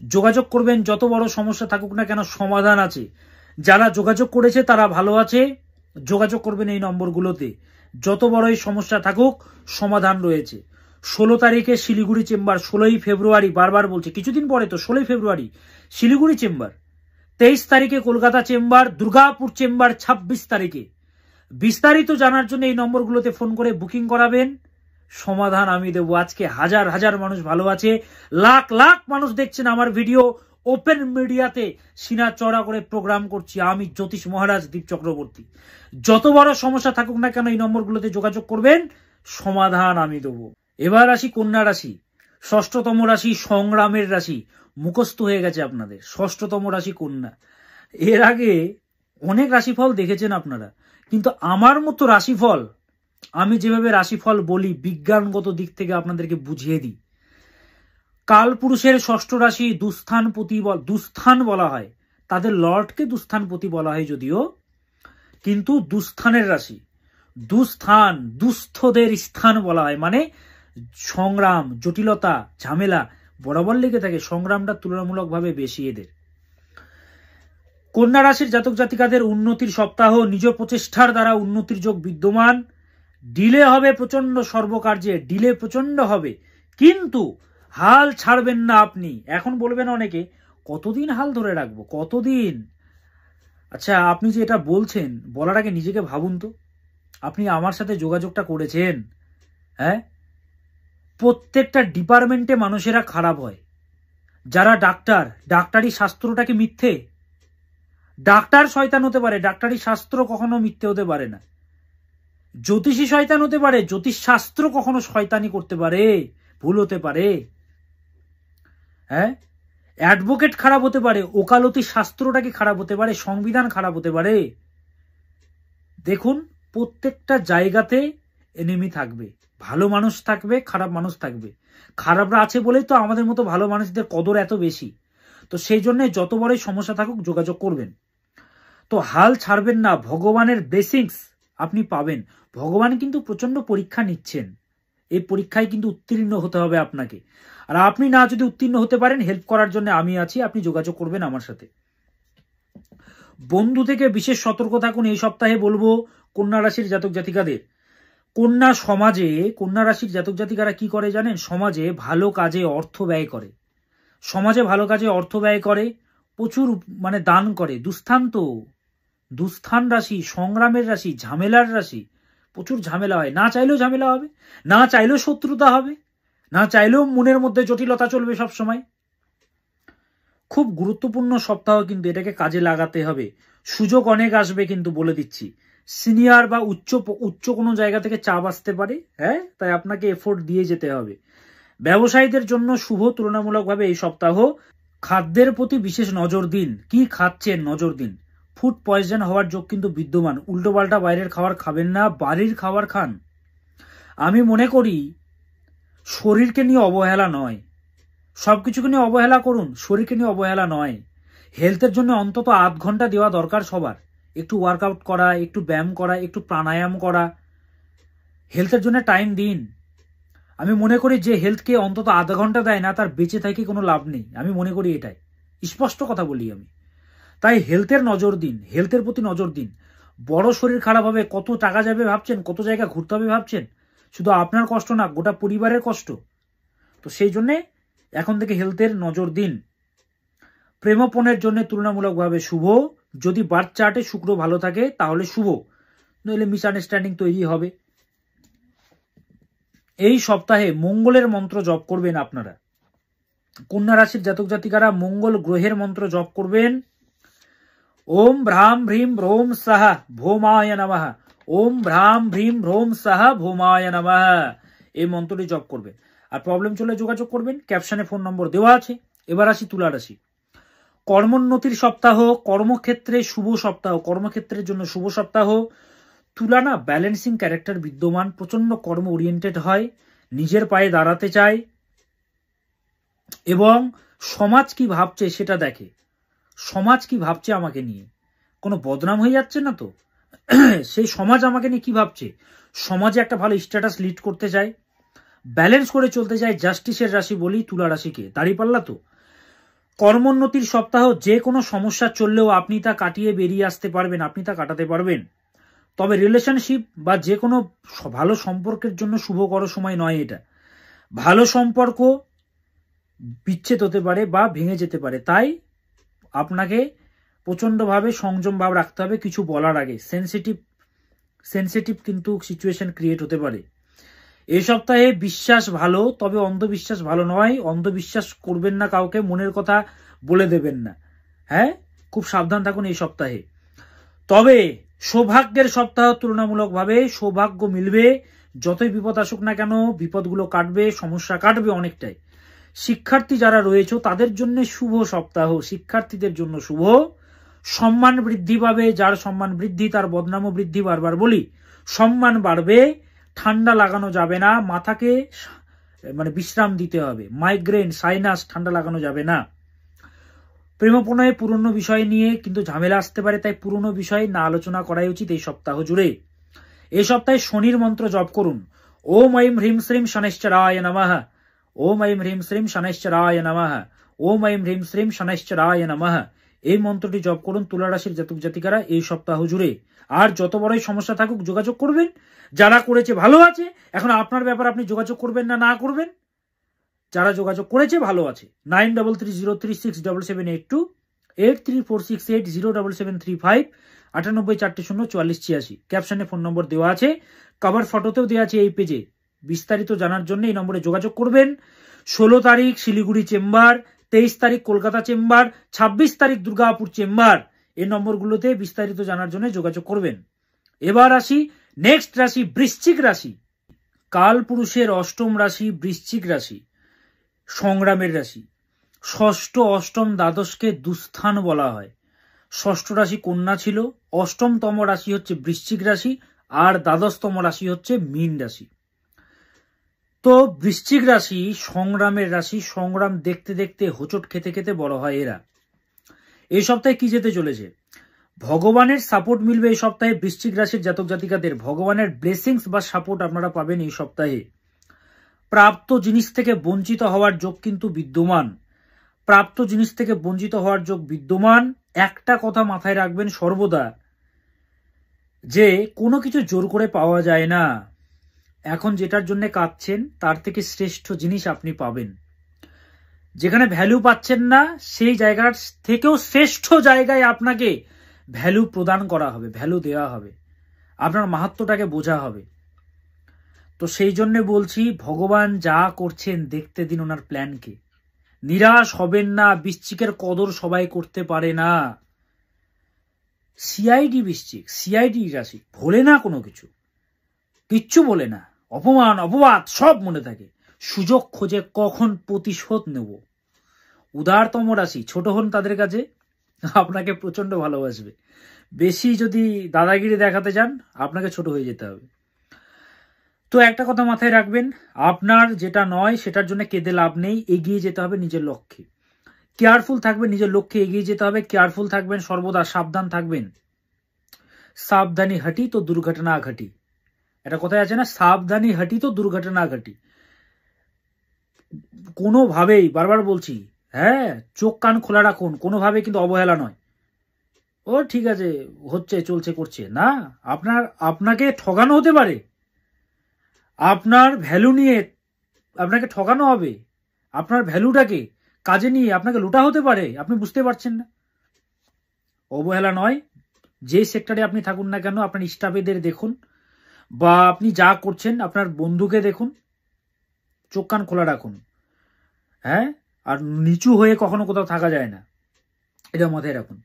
যোগাযোগ করবেন, যত বড় সমস্যা থাকুক না কেন সমাধান আছে। যারা যোগাযোগ করেছে তারা ভালো আছে, যোগাযোগ করবেন এই নম্বরগুলোতে। যত বড়ই সমস্যা থাকুক সমাধান রয়েছে। 16 তারিখে শিলিগুড়ি চেম্বার, 16ই ফেব্রুয়ারি, বারবার বলছে কিছুদিন পরে তো 16ই ফেব্রুয়ারি শিলিগুড়ি চেম্বার, 23 তারিখে কলকাতা চেম্বার, দুর্গাপুর চেম্বার 26 তারিখে। বিস্তারিত জানার জন্য এই নম্বরগুলোতে ফোন করে বুকিং করাবেন, সমাধান আমি দেবো। আজকে হাজার হাজার মানুষ ভালো আছে, লাখ লাখ মানুষ দেখছেন আমার ভিডিও। ওপেন মিডিয়াতে সিনা চড়া করে প্রোগ্রাম করছি আমি, জ্যোতিষ মহারাজ দীপ চক্রবর্তী। যত বড় সমস্যা থাকুক না কেন এই নম্বরগুলোতে যোগাযোগ করবেন, সমাধান আমি দেবো। এবার আসি কন্যা রাশি, 6ষ্ঠতম রাশি, সংগ্রামের রাশি। মুখস্থ হয়ে গেছে আপনাদের, 6ষ্ঠতম রাশি কন্যা। এর আগে অনেক রাশিফল দেখেছেন আপনারা, কিন্তু আমার মতো রাশিফল, আমি যেভাবে রাশিফল বলি বিজ্ঞানগত দিক থেকে আপনাদেরকে বুঝিয়ে দিই। কালপুরুষের 6ষ্ঠ রাশি দুস্থান বলা হয়, তাদের লর্ডকে দুস্থানপতি বলা হয় যদিও, কিন্তু দুস্থানের রাশি। দুস্থান, দুস্থদের স্থান বলা হয়, মানে সংগ্রাম, জটিলতা, ঝামেলা বরাবর লেগে থাকে। সংগ্রামটা তুলনামূলকভাবে বেশি এদের। কন্যা রাশির জাতক জাতিকাদের উন্নতির সপ্তাহ, নিজ প্রচেষ্টার দ্বারা উন্নতির যোগ বিদ্যমান। ডিলে হবে প্রচন্ড, সর্বকার্যে ডিলে প্রচন্ড হবে, কিন্তু হাল ছাড়বেন না আপনি। এখন বলবেন অনেকে, কতদিন হাল ধরে রাখবো, কতদিন? আচ্ছা, আপনি যে এটা বলছেন, বলার আগে নিজেকে ভাবুন তো, আপনি আমার সাথে যোগাযোগটা করেছেন, হ্যাঁ? প্রত্যেকটা ডিপার্টমেন্টে মানুষেরা খারাপ হয়। যারা ডাক্তার, ডাক্তারি শাস্ত্রটাকে মিথ্যে? ডাক্তার শয়তান হতে পারে, ডাক্তারি শাস্ত্র কখনো মিথ্যে হতে পারে না। জ্যোতিষী শয়তান হতে পারে, জ্যোতিষ শাস্ত্র কখনো শয়তানি করতে পারে, ভুল হতে পারে। হ্যাঁ, অ্যাডভোকেট খারাপ হতে পারে, ওকালতি শাস্ত্রটাকে খারাপ হতে পারে, সংবিধান খারাপ হতে পারে। দেখুন, প্রত্যেকটা জায়গাতে এনিমি থাকবে, ভালো মানুষ থাকবে, খারাপ মানুষ থাকবে। খারাপরা আছে বলেই তো আমাদের মতো ভালো মানুষদের কদর এত বেশি। তো সেই জন্য যত বড়ই সমস্যা থাকুক যোগাযোগ করবেন। তো হাল ছাড়বেন না, ভগবানের ব্লেসিংস আপনি পাবেন। ভগবান কিন্তু প্রচন্ড পরীক্ষা নিচ্ছেন, এই পরীক্ষায় কিন্তু উত্তীর্ণ হতে হবে আপনাকে। আর আপনি না যদি উত্তীর্ণ হতে পারেন, হেল্প করার জন্য আমি আছি, আপনি যোগাযোগ করবেন আমার সাথে। বন্ধু থেকে বিশেষ সতর্ক থাকুন। এই সপ্তাহে বলবো কন্যা রাশির জাতক জাতিকাদের, কন্যা সমাজে, কন্যা রাশির জাতক জাতিকারা কি করে জানেন? সমাজে ভালো কাজে অর্থ ব্যয় করে, সমাজে ভালো কাজে অর্থ ব্যয় করে, প্রচুর মানে দান করে। দুস্থান রাশি, সংগ্রামের রাশি, ঝামেলার রাশি, প্রচুর ঝামেলা হয়। না চাইলেও ঝামেলা হবে, না চাইলেও শত্রুতা হবে, না চাইলেও মনের মধ্যে জটিলতা চলবে সব সময়। খুব গুরুত্বপূর্ণ সপ্তাহ, কিন্তু এটাকে কাজে লাগাতে হবে। সুযোগ অনেক আসবে, কিন্তু বলে দিচ্ছি, সিনিয়র বা উচ্চ কোনো জায়গা থেকে চাপ আসতে পারে, হ্যাঁ, তাই আপনাকে এফোর্ট দিয়ে যেতে হবে। ব্যবসায়ীদের জন্য শুভ তুলনামূলকভাবে এই সপ্তাহ। খাদ্যের প্রতি বিশেষ নজর দিন, কি খাচ্ছেন নজর দিন। ফুড পয়জন হওয়ার যোগ কিন্তু বিদ্যমান। উল্টোপাল্টা বাইরের খাবার খাবেন না, বাড়ির খাবার খান। আমি মনে করি শরীরকে নিয়ে অবহেলা নয়, সবকিছুকে নিয়ে অবহেলা করুন, শরীরকে নিয়ে অবহেলা নয়। হেলথের জন্য অন্তত 8 ঘন্টা দেওয়া দরকার সবার। একটু ওয়ার্কআউট করা, একটু ব্যায়াম করা, একটু প্রাণায়াম করা, হেলথের জন্য টাইম দিন। আমি মনে করি যে হেলথকে অন্তত আধা ঘন্টা দেয় না, তার বেঁচে থেকে কোনো লাভ নেই। আমি মনে করি এটাই, স্পষ্ট কথা বলি আমি। তাই হেলথের নজর দিন, হেলথের প্রতি নজর দিন। বড় শরীর খারাপ হবে, কত টাকা যাবে ভাবছেন, কত জায়গা ঘুরতে হবে ভাবছেন? শুধু আপনার কষ্ট না, গোটা পরিবারের কষ্ট। তো সেই জন্যে এখন থেকে হেলথের নজর দিন। প্রেমপণের জন্য তুলনামূলকভাবে শুভ। যদি বার্থ চার্টে শুক্র ভালো থাকে তাহলে শুভ, নইলে মিসআন্ডারস্ট্যান্ডিং তৈরি হবে। এই সপ্তাহে মঙ্গলের মন্ত্র জপ করবেন আপনারা। কন্যা রাশির জাতক জাতিকারা মঙ্গল গ্রহের মন্ত্র জপ করবেন। ওম ভ্রাম ভ্রীম ভ্রোম সাহা ভৌমায় নমঃ, ওম ভ্রাম ভ্রীম ভ্রোম সাহা ভৌমায় নমঃ, এই মন্ত্রটি জপ করবেন। আর প্রবলেম চলে যোগাযোগ করবেন, ক্যাপশনে ফোন নম্বর দেওয়া আছে। এবার আসি তুলা রাশি। কর্মোন্নতির সপ্তাহ, কর্মক্ষেত্রে শুভ সপ্তাহ, কর্মক্ষেত্রের জন্য শুভ সপ্তাহ। তুলা না ব্যালেন্সিং ক্যারেক্টার বিদ্যমান, প্রচন্ড কর্ম ওরিয়েন্টেড হয়, নিজের পায়ে দাঁড়াতে চায় এবং সমাজ কি ভাবছে সেটা দেখে। সমাজ কি ভাবছে আমাকে নিয়ে, কোনো বদনাম হয়ে যাচ্ছে না তো? সেই সমাজ আমাকে নিয়ে কি ভাবছে, সমাজে একটা ভালো স্ট্যাটাস লিড করতে চায়, ব্যালেন্স করে চলতে চায়। জাস্টিসের রাশি বলি তুলা রাশিকে, দাঁড়িপাল্লা তো। কর্মোন্নতির সপ্তাহ, যে কোনো সমস্যা চললেও আপনি তা কাটিয়ে বেরিয়ে আসতে পারবেন, আপনি তা কাটাতে পারবেন। তবে রিলেশনশিপ বা যে কোনো ভালো সম্পর্কের জন্য শুভকর সময় নয় এটা। ভালো সম্পর্ক বিচ্ছেদ হতে পারে বা ভেঙে যেতে পারে, তাই আপনাকে প্রচন্ডভাবে সংযম ভাব রাখতে হবে কিছু বলার আগে। সেন্সিটিভ কিন্তু সিচুয়েশন ক্রিয়েট হতে পারে। এই সপ্তাহে বিশ্বাস ভালো, তবে অন্ধবিশ্বাস ভালো নয়। অন্ধবিশ্বাস করবেন না, কাউকে মনের কথা বলে দেবেন না, হ্যাঁ, খুব সাবধান থাকুন এই সপ্তাহে। তবে সৌভাগ্যের সপ্তাহ, তুলনামূলকভাবে সৌভাগ্য মিলবে। যতই বিপদ আসুক না কেন, বিপদগুলো কাটবে, সমস্যা কাটবে অনেকটাই। শিক্ষার্থী যারা রয়েছে তাদের জন্য শুভ সপ্তাহ, শিক্ষার্থীদের জন্য শুভ। সম্মান বৃদ্ধি পাবে, যার সম্মান বৃদ্ধি তার বদনামও বৃদ্ধি, বারবার বলি, সম্মান বাড়বে। ঠান্ডা লাগানো যাবে না, মাথাকে মানে বিশ্রাম দিতে হবে। মাইগ্রেন, সাইনাস, ঠান্ডা লাগানো যাবে না। প্রেমপ্রণয়ে পুরনো বিষয় নিয়ে কিন্তু ঝামেলা আসতে পারে, তাই পুরনো বিষয় না আলোচনা করাই উচিত এই সপ্তাহ জুড়ে। এই সপ্তাহে শনির মন্ত্র জপ করুন। ওম ঐম হ্রিম শ্রীম শনৈশ্চরায় নমঃ, ওম ঐম হ্রিম শ্রীম শনৈশ্চরায় নমঃ, ওম ঐম হ্রিম শ্রীম শনৈশ্চরায় নমঃ, এই মন্ত্রটি জপ করুন তুলা রাশির জাতক জাতিকারা এই সপ্তাহ জুড়ে। আর যত বড়ই সমস্যা থাকুক যোগাযোগ করবেন। যারা করেছে ভালো আছে, এখন আপনার ব্যাপার, আপনি যোগাযোগ করবেন না করবেন। যারা যোগাযোগ করেছে ভালো আছে। 9330367782, 8346807735, 98404486। ক্যাপশনে ফোন নম্বর দেওয়া আছে, কভার ফটোতেও দেওয়া আছে এই পেজে। বিস্তারিত জানার জন্য এই নম্বরে যোগাযোগ করবেন। 16 তারিখ শিলিগুড়ি চেম্বার, 23 তারিখ কলকাতা চেম্বার, 26 তারিখ দুর্গাপুর চেম্বার। এই নম্বরগুলোতে বিস্তারিত জানার জন্য যোগাযোগ করবেন। এবার আসি নেক্সট রাশি, বৃশ্চিক রাশি। কাল পুরুষের অষ্টম রাশি বৃশ্চিক রাশি, সংগ্রামের রাশি। ষষ্ঠ, অষ্টম, দ্বাদশকে দুস্থান বলা হয়। ষষ্ঠ রাশি কন্যা ছিল, অষ্টমতম রাশি হচ্ছে বৃশ্চিক রাশি, আর দ্বাদশতম রাশি হচ্ছে মীন রাশি। তো বৃশ্চিক রাশি সংগ্রামের রাশি। সংগ্রাম দেখতে দেখতে হোঁচট খেতে খেতে বড় হয় এরা। এই সপ্তাহে কি যেতে চলেছে? ভগবানের সাপোর্ট মিলবে এই সপ্তাহে বৃশ্চিক রাশির জাতক জাতিকাদের। ভগবানের ব্লেসিংস বা সাপোর্ট আপনারা পাবেন এই সপ্তাহে। প্রাপ্ত জিনিস থেকে বঞ্চিত হওয়ার যোগ কিন্তু বিদ্যমান। প্রাপ্ত জিনিস থেকে বঞ্চিত হওয়ার যোগ বিদ্যমান। একটা কথা মাথায় রাখবেন সর্বদা, যে কোনো কিছু জোর করে পাওয়া যায় না। এখন যেটার জন্য কাঁদছেন তার থেকে শ্রেষ্ঠ জিনিস আপনি পাবেন। যেখানে ভ্যালু পাচ্ছেন না সেই জায়গার থেকেও শ্রেষ্ঠ জায়গায় আপনাকে ভ্যালু প্রদান করা হবে, ভ্যালু দেওয়া হবে, আপনার মাহাত্ম্যটাকে বোঝা হবে। তো সেই জন্য বলছি, ভগবান যা করছেন দেখতে দিন ওনার প্ল্যানকে। নিরাশ হবেন না। বৃশ্চিকের কদর সবাই করতে পারে না। সিআইডি বৃশ্চিক, সিআইডি রাশি, ভোলে না কোনো কিছু, কিচ্ছু বলে না। অপমান অপবাদ সব মনে থাকে, সুযোগ খোঁজে কখন প্রতিশোধ নেব। উদারতম রাশি, ছোট হন তাদের কাছে, আপনাকে প্রচন্ড ভালোবাসবে। বেশি যদি দাদাগিরি দেখাতে যান আপনাকে ছোট হয়ে যেতে হবে। তো একটা কথা মাথায় রাখবেন, আপনার যেটা নয় সেটার জন্য কেঁদে লাভ নেই, এগিয়ে যেতে হবে নিজের লক্ষ্যে। কেয়ারফুল থাকবেন, নিজের লক্ষ্যে এগিয়ে যেতে হবে। কেয়ারফুল থাকবেন, সর্বদা সাবধান থাকবেন। সাবধানী হাঁটি তো দুর্ঘটনা ঘটি, এটা কোথায় আছে না, সাবধানী হাঁটি তো দুর্ঘটনা ঘটি। কোনোভাবেই, বারবার বলছি, হ্যাঁ, চোখ কান খোলা রাখুন, কোনোভাবে কিন্তু অবহেলা নয়। ও ঠিক আছে, হচ্ছে, চলছে, করছে না, আপনাকে ঠকানো হতে পারে। আপনার ভ্যালু নিয়ে আপনাকে ঠকানো হবে। আপনার ভ্যালুটাকে কাজে নিয়ে আপনাকে লুটা হতে পারে, আপনি বুঝতে পারছেন না। অবহেলা নয়। যে সেক্টরে আপনি থাকুন না কেন, আপনার স্টাফেদের দেখুন, বা আপনি যা করছেন আপনার বন্ধুকে দেখুন, চোখ কান খোলা রাখুন। হ্যাঁ, আর নিচু হয়ে কখনো কোথাও থাকা যায় না, এটা মাথায় রাখুন।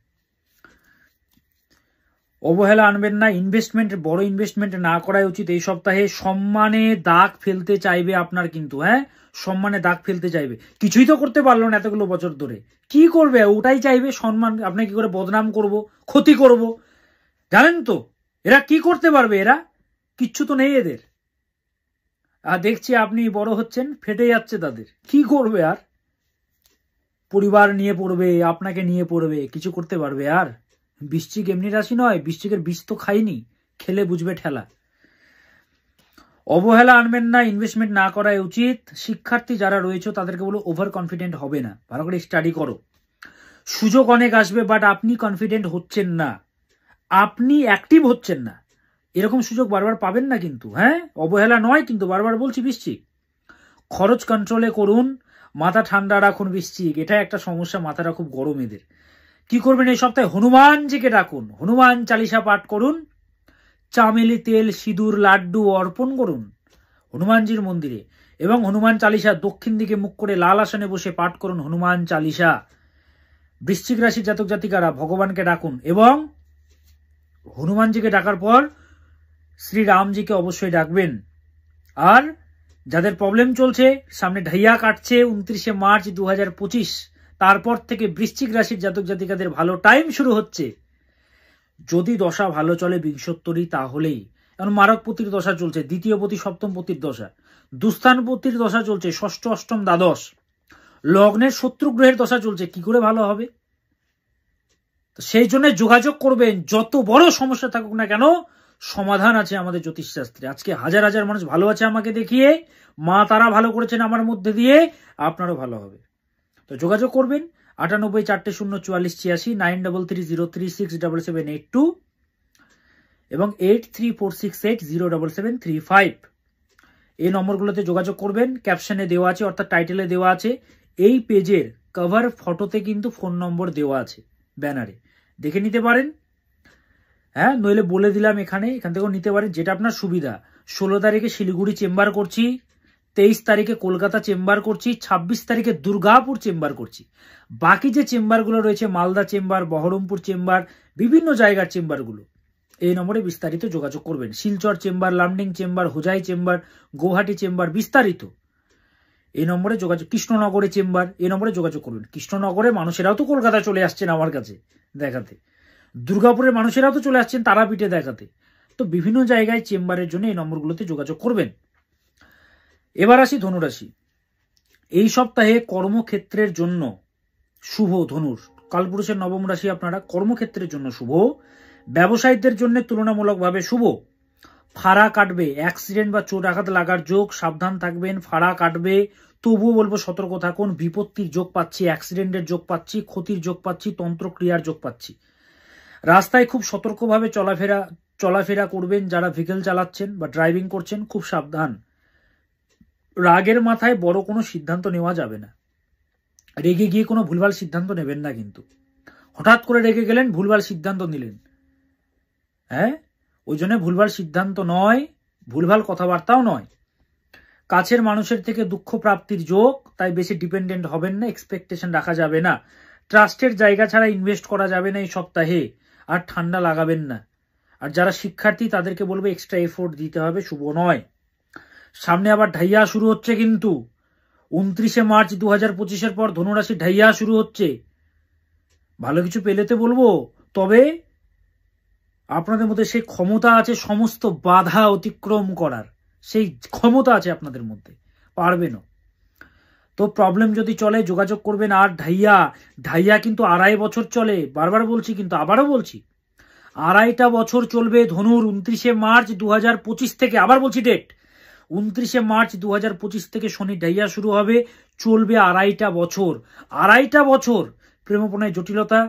অবহেলা আনবেন না। ইনভেস্টমেন্ট, বড় ইনভেস্টমেন্ট না করাই উচিত এই সপ্তাহে। সম্মানে দাগ ফেলতে চাইবে আপনার, কিন্তু হ্যাঁ, সম্মানে দাগ ফেলতে চাইবে। কিছুই তো করতে পারলো না এতগুলো বছর ধরে, কি করবে? ওটাই চাইবে, সম্মান। আপনাকে কি করে বদনাম করব, ক্ষতি করব, জানেন তো এরা কি করতে পারবে? এরা কিচ্ছু তো নেই এদের। আর দেখছি আপনি বড় হচ্ছেন, ফেটে যাচ্ছে তাদের, কি করবে আর? পরিবার নিয়ে পড়বে, আপনাকে নিয়ে পড়বে, কিছু করতে পারবে আর? বৃশ্চিক এমনি রাশি নয়, বৃশ্চিকের বিষ তো খাইনি, খেলে বুঝবে ঠেলা। অবহেলা আনবেন না, ইনভেস্টমেন্ট না করাই উচিত। শিক্ষার্থী যারা রয়েছে তাদেরকে বলো ওভার কনফিডেন্ট হবে না, ভালো করে স্টাডি করো। সুযোগ অনেক আসবে, বাট আপনি কনফিডেন্ট হচ্ছেন না, আপনি অ্যাক্টিভ হচ্ছেন না। এরকম সুযোগ বারবার পাবেন না কিন্তু। হ্যাঁ, অবহেলা নয় কিন্তু, বারবার বলছি বৃশ্চিক। খরচ কন্ট্রোলে করুন, মাথা ঠান্ডা রাখুন বৃশ্চিক। এটা একটা সমস্যা, মাথাটা খুব গরম এদের। কি করবেন এই সপ্তাহে? হনুমানজিকে ডাকুন, হনুমান চালিসা পাঠ করুন, চামেলি তেল, সিঁদুর, লাড্ডু অর্পণ করুন হনুমানজির মন্দিরে, এবং হনুমান চালিসা দক্ষিণ দিকে মুখ করে লাল আসনে বসে পাঠ করুন হনুমান চালিসা। বৃশ্চিক রাশির জাতক জাতিকারা ভগবানকে ডাকুন, এবং হনুমানজিকে ডাকার পর শ্রীরামজিকে অবশ্যই ডাকবেন। আর যাদের প্রবলেম চলছে, সামনে ঢাইয়া কাটছে 29শে মার্চ 2025, তারপর থেকে বৃশ্চিক রাশির জাতক জাতিকাদের ভালো টাইম শুরু হচ্ছে। যদি দশা ভালো চলে বিংশোত্তরী, তাহলেই। এখন মারকপতির দশা চলছে, দ্বিতীয় পতি সপ্তম পতির দশা, দুস্থানপতির দশা চলছে, ষষ্ঠ অষ্টম দ্বাদশ, লগ্নের শত্রু গ্রহের দশা চলছে, কি করে ভালো হবে? সেই জন্য যোগাযোগ করবেন, যত বড় সমস্যা থাকুক না কেন সমাধান আছে আমাদের জ্যোতিষশাস্ত্রে। আজকে হাজার হাজার মানুষ ভালো আছে আমাকে দেখিয়ে, মা তারা ভালো করেছেন আমার মধ্যে দিয়ে, আপনারও ভালো হবে। তো যোগাযোগ করবেন 98404486, 9330367782 এবং 8346807735। এই নম্বরগুলোতে যোগাযোগ করবেন। ক্যাপশনে দেওয়া আছে, অর্থাৎ টাইটেলে দেওয়া আছে। এই পেজের কভার ফটোতে কিন্তু ফোন নম্বর দেওয়া আছে, ব্যানারে দেখে নিতে পারেন। হ্যাঁ, নইলে বলে দিলাম এখান থেকেও নিতে পারেন, যেটা আপনার সুবিধা। 16 তারিখে শিলিগুড়ি চেম্বার করছি, 23 তারিখে কলকাতা চেম্বার করছি, 26 তারিখে দুর্গাপুর চেম্বার করছি। বাকি যে চেম্বারগুলো রয়েছে, মালদা চেম্বার, বহরমপুর চেম্বার, বিভিন্ন জায়গার চেম্বারগুলো, এই নম্বরে বিস্তারিত যোগাযোগ করবেন। Silchar chamber, Lumding chamber, Hojai chamber, Guwahati chamber, বিস্তারিত এই নম্বরে যোগাযোগ। কৃষ্ণনগরে চেম্বার, এই নম্বরে যোগাযোগ করবেন। কৃষ্ণনগরে মানুষেরাও তো কলকাতা চলে আসছেন আমার কাছে দেখাতে, দুর্গাপুরের মানুষেরাও তো চলে আসছেন তারাপীঠে দেখাতে। তো বিভিন্ন জায়গায় চেম্বারের জন্য এই নম্বরগুলোতে যোগাযোগ করবেন। এবার আসি ধনুরাশি। এই সপ্তাহে কর্মক্ষেত্রের জন্য শুভ। ধনুর কালপুরুষের নবম রাশি, আপনারা কর্মক্ষেত্রের জন্য শুভ। ব্যবসায়ীদের জন্য তুলনামূলকভাবে শুভ। ফাড়া কাটবে, অ্যাক্সিডেন্ট বা চোট আঘাত লাগার যোগ, সাবধান থাকবেন। ফাড়া কাটবে, তবুও বলবো সতর্ক থাকুন। বিপত্তির যোগ পাচ্ছি, অ্যাক্সিডেন্টের যোগ পাচ্ছি, ক্ষতির যোগ পাচ্ছি, তন্ত্রক্রিয়ার যোগ পাচ্ছি। রাস্তায় খুব সতর্কভাবে চলাফেরা করবেন। যারা ভেহিকেল চালাচ্ছেন বা ড্রাইভিং করছেন, খুব সাবধান। রাগের মাথায় বড় কোনো সিদ্ধান্ত নেওয়া যাবে না। রেগে গিয়ে কোনো ভুলভাল সিদ্ধান্ত নেবেন না, কিন্তু হঠাৎ করে রেগে গেলেন, ভুলভাল সিদ্ধান্ত নিলেন। হ্যাঁ, ওই জন্য ভুলভাল সিদ্ধান্ত নয়, ভুলভাল কথাবার্তাও নয়। কাছের মানুষের থেকে দুঃখ প্রাপ্তির যোগ, তাই বেশি ডিপেন্ডেন্ট হবেন না, এক্সপেকটেশন রাখা যাবে না। ট্রাস্টের জায়গা ছাড়া ইনভেস্ট করা যাবে না এই সপ্তাহে। আর ঠান্ডা লাগাবেন না। আর যারা শিক্ষার্থী তাদেরকে বলবো এক্সট্রা এফোর্ট দিতে হবে, শুভ নয়। সামনে আবার ঢাইয়া শুরু হচ্ছে, কিন্তু 29শে মার্চ 2025-এর পর ধনুরাশি ঢাইয়া শুরু হচ্ছে। ভালো কিছু পেলেতে বলবো, তবে আপনাদের মধ্যে সেই ক্ষমতা আছে সমস্ত বাধা অতিক্রম করার, সেই ক্ষমতা আছে আপনাদের মধ্যে, পারবেনও। তো প্রবলেম যদি চলে যোগাযোগ করবেন। আর ঢাইয়া কিন্তু 2.5 বছর চলে, বারবার বলছি, কিন্তু আবারও বলছি, 2.5টা বছর চলবে ধনুর। 29শে মার্চ 2025 থেকে, আবার বলছি ডেট, 29শে মার্চ 2025 থেকে শনি ঢাইয়া শুরু হবে, চলবে 2.5টা বছর। 2.5টা বছর প্রেমপনায় জটিলতা,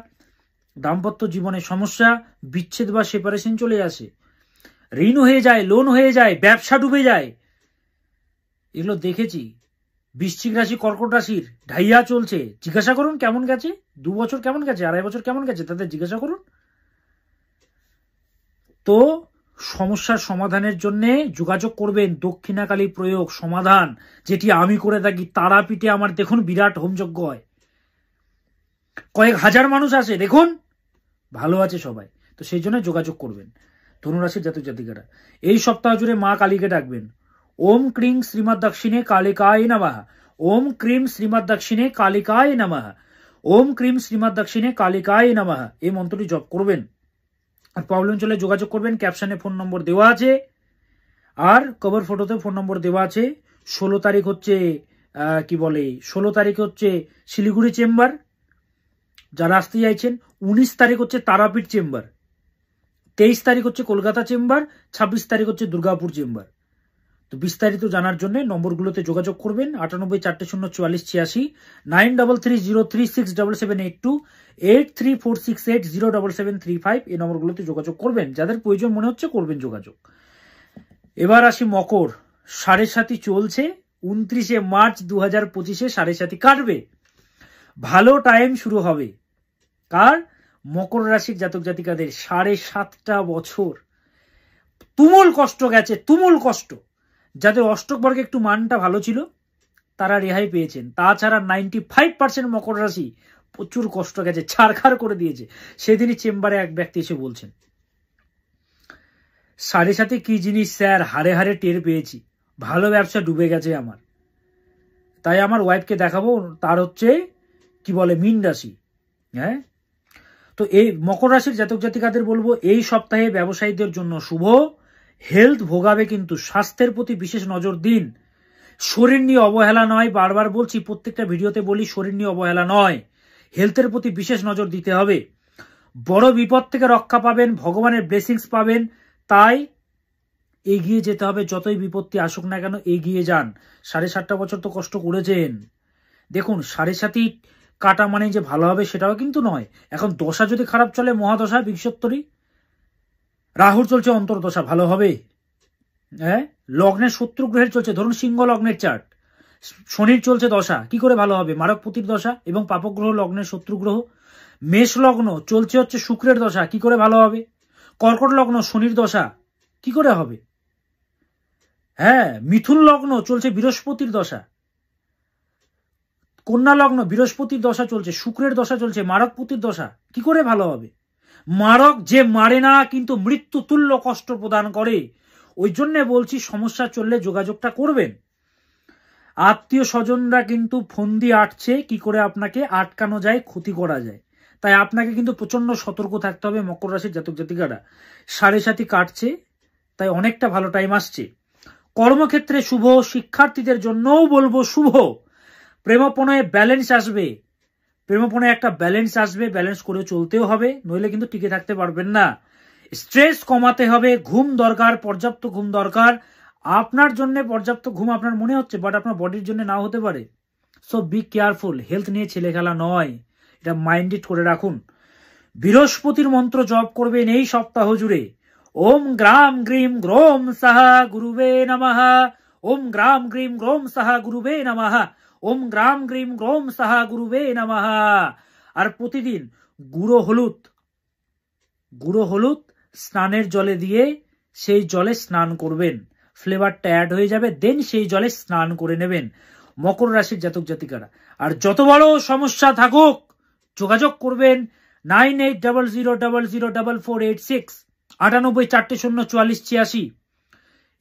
দাম্পত্য জীবনে সমস্যা, বিচ্ছেদ বা সেপারেশন চলে আসে, ঋণ হয়ে যায়, লোন হয়ে যায়, ব্যবসা ডুবে যায়, এগুলো দেখেছি। বৃশ্চিক রাশি, কর্কট রাশির ঢাইয়া চলছে, জিজ্ঞাসা করুন কেমন গেছে, 2 বছর কেমন গেছে, 2.5 বছর কেমন গেছে, তাদের জিজ্ঞাসা করুন। তো সমস্যার সমাধানের জন্য যোগাযোগ করবেন। দক্ষিণাকালী প্রয়োগ সমাধান, যেটি আমি করে থাকি তারাপীঠে। আমার দেখুন বিরাট হোমযজ্ঞ হয়, কয়েক হাজার মানুষ আসে, দেখুন ভালো আছে সবাই। তো সেই জন্য যোগাযোগ করবেন ধনুরাশির জাতক জাতিকারা। এই সপ্তাহ জুড়ে মা কালীকে ডাকবেন। ওম ক্রিং শ্রীমৎ দক্ষিণে কালিকায় নমঃ। ওম ক্রিম শ্রীমৎ দক্ষিণে কালিকায় নমঃ। ওম ক্রিম শ্রীমৎ দক্ষিণে কালিকায় নমঃ, এই মন্ত্রটি জপ করবেন। আর প্রবলেম চলে যোগাযোগ করবেন। ক্যাপশনে ফোন নম্বর দেওয়া আছে, আর কভার ফটোতে ফোন নম্বর দেওয়া আছে। 16 তারিখ হচ্ছে 16 তারিখে হচ্ছে শিলিগুড়ি চেম্বার, যারা আসতে চাইছেন। 19 তারিখ হচ্ছে তারাপীঠ চেম্বার, 23 তারিখ হচ্ছে কলকাতা চেম্বার, 26 তারিখ হচ্ছে দুর্গাপুর চেম্বার। তো বিস্তারিত জানার জন্য নম্বরগুলোতে যোগাযোগ করবেন। 98 400 44 86, 9330367782, 8346807735, এই নম্বরগুলোতে যোগাযোগ করবেন। যাদের প্রয়োজন মনে হচ্ছে করবেন যোগাযোগ। এবার আসি মকর। 7.5 চলছে, 29শে মার্চ 2025-এ 7.5 কাটবে, ভালো টাইম শুরু হবে। কার? মকর রাশির জাতক জাতিকাদের। 7.5টা বছর তুমুল কষ্ট গেছে, তুমুল কষ্ট। যাদের অষ্টক বর্গে একটু মানটা ভালো ছিল তারা রেহাই পেয়েছেন, তাছাড়া 95% মকর রাশি প্রচুর কষ্ট গেছে, ছাড়খাড় করে দিয়েছে। সেদিনই চেম্বারে এক ব্যক্তি এসে বলছেন 7.5 কি জিনিস স্যার, হারে হারে টের পেয়েছি, ভালো ব্যবসা ডুবে গেছে আমার। তাই আমার ওয়াইফকে দেখাবো, তার হচ্ছে মীন রাশি। হ্যাঁ, তো এই মকর রাশির জাতক জাতিকাদের বলবো এই সপ্তাহে ব্যবসায়ীদের জন্য শুভ। হেলথ ভোগাবে, কিন্তু স্বাস্থ্যের প্রতি বিশেষ নজর দিন। শরীর নিয়ে অবহেলা নয়, বারবার বলছি, প্রত্যেকটা ভিডিওতে বলি, শরীর নিয়ে অবহেলা নয়, হেলথের প্রতি বিশেষ নজর দিতে হবে। বড় বিপদ থেকে রক্ষা পাবেন, ভগবানের ব্লেসিংস পাবেন, তাই এগিয়ে যেতে হবে। যতই বিপত্তি আসুক না কেন এগিয়ে যান। 7.5টা বছর তো কষ্ট করেছেন। দেখুন 7.5 কাটা মানে যে ভালো হবে সেটাও কিন্তু নয়। এখন দশা যদি খারাপ চলে, মহাদশা বিংশোত্তরী, রাহুর চলছে অন্তর্দশা, ভালো হবে? হ্যাঁ, লগ্নের শত্রু গ্রহের চলছে, ধরুন সিংহ লগ্নের চার্ট, শনির চলছে দশা, কি করে ভালো হবে? মারকপতির দশা এবং পাপগ্রহ লগ্নের শত্রু গ্রহ। মেষ লগ্ন চলছে হচ্ছে শুক্রের দশা, কি করে ভালো হবে? কর্কট লগ্ন শনির দশা, কি করে হবে? হ্যাঁ, মিথুন লগ্ন চলছে বৃহস্পতির দশা, কন্যা লগ্ন বৃহস্পতির দশা চলছে, শুক্রের দশা চলছে, মারকপতির দশা, কি করে ভালো হবে? মারক যে মারে না কিন্তু মৃত্যু তুল্য কষ্ট প্রদান করে, ওই জন্য বলছি সমস্যা চললে যোগাযোগটা করবেন। আত্মীয় স্বজনরা কিন্তু ফোন দিয়ে আটছে, কি করে আপনাকে আটকানো যায়, ক্ষতি করা যায়, তাই আপনাকে কিন্তু প্রচন্ড সতর্ক থাকতে হবে। মকর রাশির জাতক জাতিকারা 7.5 কাটছে, তাই অনেকটা ভালো টাইম আসছে। কর্মক্ষেত্রে শুভ, শিক্ষার্থীদের জন্যও বলবো শুভ। প্রেমপণয়ে ব্যালেন্স আসবে, প্রেমপণে একটা ব্যালেন্স আসবে, ব্যালেন্স করে চলতেও হবে, নইলে কিন্তু টিকে থাকতে পারবেন না। স্ট্রেস কমাতে হবে, ঘুম দরকার, পর্যাপ্ত ঘুম দরকার। আপনার জন্য পর্যাপ্ত ঘুম আপনার মনে হচ্ছে, বাট আপনার বডির জন্য নাও হতে পারে। সো বি কেয়ারফুল, হেলথ নিয়ে ছেলে খেলা নয়, এটা মাইন্ডেড করে রাখুন। বৃহস্পতির মন্ত্র জপ করবেন এই সপ্তাহ জুড়ে। ওম গ্রাম গ্রিম গ্রোম সাহা গুরুবে নমঃ, ওম গ্রাম গ্রিম গ্রোম সাহা গুরুবে নমঃ, ওম গ্রাম গ্রিম গ্রোম সাহা গুরুবে নমঃ। আর প্রতিদিন গুঁড়ো হলুদ স্নানের জলে দিয়ে সেই জলে স্নান করবেন, ফ্লেভারটা অ্যাড হয়ে যাবে, দেন সেই জলে স্নান করে নেবেন মকর রাশির জাতক জাতিকারা। আর যত বড় সমস্যা থাকুক যোগাযোগ করবেন 9800004486, 98404486।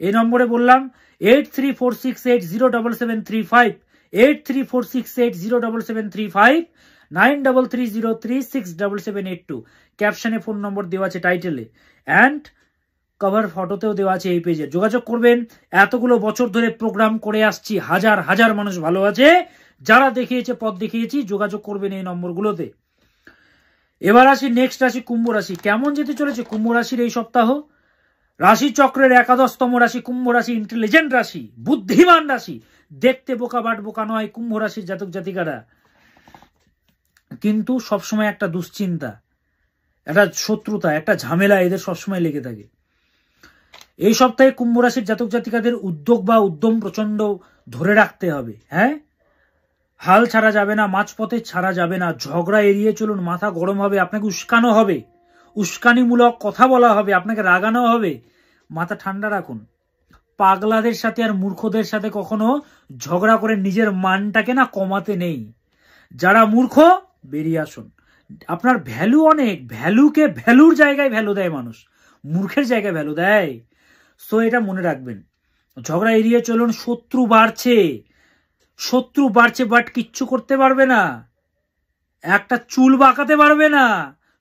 এই নম্বরে বললাম 8346807735, 8346807735, 9330367782। ক্যাপশনে ফোন নম্বর দেওয়া আছে টাইটেলে, অ্যান্ড কভার ফটোতেও দেওয়া আছে এই পেজে। যোগাযোগ করবেন। এতগুলো বছর ধরে প্রোগ্রাম করে আসছি, হাজার হাজার মানুষ ভালো আছে, যারা দেখিয়েছে পথ দেখিয়েছি, যোগাযোগ করবেন এই নম্বরগুলোতে। এবার আসি নেক্সট রাশি কুম্ভ রাশি। কেমন যেতে চলেছে কুম্ভ রাশির এই সপ্তাহ? রাশি চক্রের 11তম রাশি কুম্ভ রাশি, ইন্টেলিজেন্ট রাশি, বুদ্ধিমান রাশি, দেখতে বোকা বাট বোকা নয় কুম্ভ রাশির জাতক জাতিকারা, কিন্তু সবসময় একটা দুশ্চিন্তা, একটা শত্রুতা, একটা ঝামেলা এদের সবসময় লেগে থাকে। এই সপ্তাহে কুম্ভ রাশির জাতক জাতিকাদের উদ্যোগ বা উদ্যম প্রচন্ড ধরে রাখতে হবে। হ্যাঁ, হাল ছাড়া যাবে না, মাঝপথে ছাড়া যাবে না, ঝগড়া এড়িয়ে চলুন, মাথা গরম হবে, আপনাকে উস্কানো হবে, উস্কানিমূলক কথা বলা হবে, আপনাকে রাগানো হবে, মাথা ঠান্ডা রাখুন। পাগলাদের সাথে আর মূর্খদের সাথে কখনো ঝগড়া করে নিজের মানটাকে না কমাতে নেই। যারা মূর্খ বেরিয়ে আসুন, আপনার ভ্যালু অনেক, ভ্যালুকে ভ্যালুর জায়গায় ভ্যালু দেয় মানুষ, মূর্খের জায়গায় ভ্যালু দেয়। সো এটা মনে রাখবেন, ঝগড়া এড়িয়ে চলুন। শত্রু বাড়ছে বাট কিচ্ছু করতে পারবে না, একটা চুল বাঁকাতে পারবে না।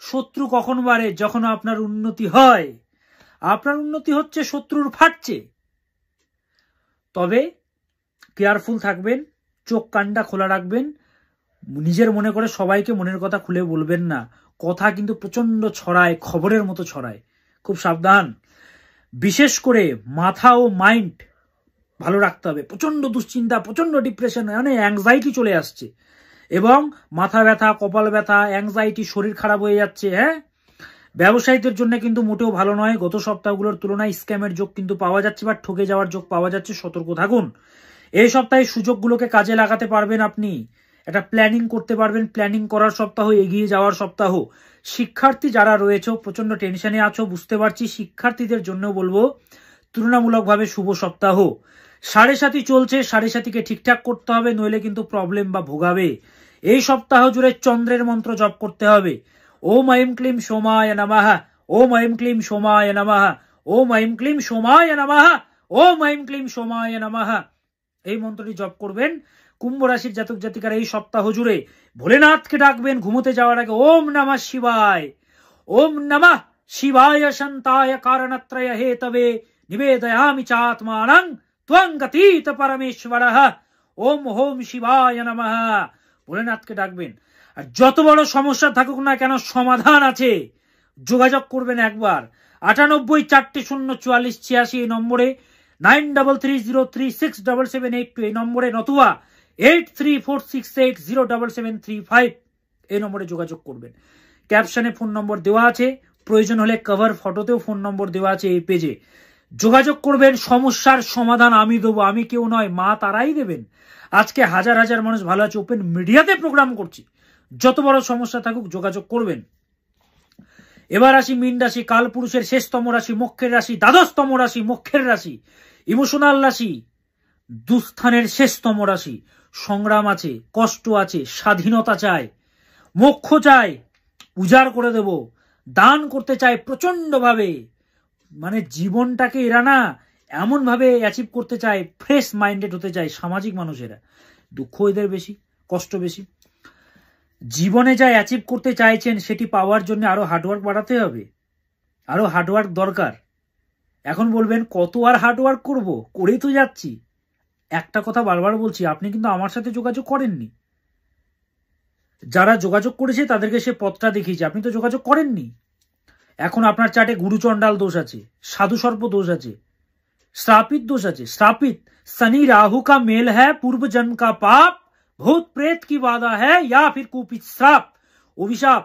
শত্রু কখন বাড়ে? যখন আপনার উন্নতি হয়। আপনার উন্নতি হচ্ছে, শত্রুর ফাটছে। তবে কেয়ারফুল থাকবেন, চোখ কানটা খোলা রাখবেন, নিজের মনে করে সবাইকে মনের কথা খুলে বলবেন না, কথা কিন্তু প্রচন্ড ছড়ায়, খবরের মতো ছড়ায়, খুব সাবধান। বিশেষ করে মাথা ও মাইন্ড ভালো রাখতে হবে। প্রচন্ড দুশ্চিন্তা, প্রচন্ড ডিপ্রেশন, মানে অ্যাংজাইটি চলে আসছে, এবং মাথা ব্যথা, কপাল ব্যথা, অ্যাংজাইটি, শরীর খারাপ হয়ে যাচ্ছে। হ্যাঁ, ব্যবসায়ীদের জন্য কিন্তু মোটেও ভালো নয়। গত সপ্তাহগুলোর তুলনায় স্ক্যামের যোগ কিন্তু পাওয়া যাচ্ছে বা ঠকে যাওয়ার যোগ পাওয়া যাচ্ছে, সতর্ক থাকুন। এই সপ্তাহে সুযোগগুলোকে কাজে লাগাতে পারবেন, আপনি একটা প্ল্যানিং করতে পারবেন, প্ল্যানিং করার সপ্তাহ, এগিয়ে যাওয়ার সপ্তাহ। শিক্ষার্থী যারা রয়েছে প্রচন্ড টেনশনে আছো, বুঝতে পারছি, শিক্ষার্থীদের জন্য বলবো তুলনামূলকভাবে শুভ সপ্তাহ। 7.5 চলছে, 7.5কে ঠিকঠাক করতে হবে, নইলে কিন্তু প্রবলেম বা ভোগাবে। এই সপ্তাহ জুড়ে চন্দ্রের মন্ত্র জপ করতে হবে। ওম ঐম ক্লিম সোমায় নমঃ, ওম ঐম ক্লিম সোমায় নমঃ, ওম ঐম ক্লিম সোমায় নমঃ, ওম ঐম ক্লিম সোমায় নমঃ। এই মন্ত্রটি জপ করবেন। কুম্ভ রাশির জাতক জাতিকারা এই সপ্তাহ জুড়ে ভোলেনাথকে ডাকবেন ঘুমোতে যাওয়ার আগে, ওম নমঃ শিবায়, ওম নমঃ শিবায় শান্তায় কারণত্রয় হেতবে নিবেদয়ামি চাত্মানং ত্বং গতীত পরমেশ্বরঃ, ওম হোম শিবায় নমঃ। ভোলেনাথকে ডাকবেন। আর যত বড় সমস্যা থাকুক না কেন, সমাধান আছে। যোগাযোগ করবেন একবার 9844044486 এই নম্বরে, 9330367782 এই নম্বরে, নতুবা 8346807735 এই নম্বরে যোগাযোগ করবেন। ক্যাপশনে ফোন নম্বর দেওয়া আছে, প্রয়োজন হলে কভার ফটোতেও ফোন নম্বর দেওয়া আছে এই পেজে। যোগাযোগ করবেন, সমস্যার সমাধান আমি দেবো, আমি কেউ নয়, মা তারাই দেবেন। আজকে হাজার হাজার মানুষ ভালো আছে, ওপেন মিডিয়াতে প্রোগ্রাম করছি, যত বড় সমস্যা থাকুক যোগাযোগ করবেন। এবার আসি মীন রাশি, কালপুরুষের শেষতম রাশি, মোক্ষের রাশি, দ্বাদশতম রাশি, মোক্ষের রাশি, ইমোশনাল রাশি, দুস্থানের শেষতম রাশি। সংগ্রাম আছে, কষ্ট আছে, স্বাধীনতা চায়, মোক্ষ চায়, উজাড় করে দেব, দান করতে চায় প্রচন্ড ভাবে, মানে জীবনটাকে এরা না এমন ভাবে অ্যাচিভ করতে চায়, ফ্রেশ মাইন্ডেড হতে চায়। সামাজিক মানুষেরা, দুঃখ এদের বেশি, কষ্ট বেশি। জীবনে যা অ্যাচিভ করতে চাইছেন সেটি পাওয়ার জন্য আরো হার্ডওয়ার্ক বাড়াতে হবে, আরো হার্ডওয়ার্ক দরকার। এখন বলবেন কত আর হার্ডওয়ার্ক করব, করেই তো যাচ্ছি। একটা কথা বারবার বলছি, আপনি কিন্তু আমার সাথে যোগাযোগ করেননি, যারা যোগাযোগ করেছে তাদেরকে সে পথটা দেখিয়েছে, আপনি তো যোগাযোগ করেননি। এখন আপনার চার্টে গুরুচণ্ডাল দোষ আছে, সাধু সর্প দোষ আছে, श्रापित दोष আছে। श्रापित शनि राहु का मेल है, पूर्व जन्म का पाप, भूत प्रेत की बाधा है, या फिर कुपित श्राप, अभिशाप।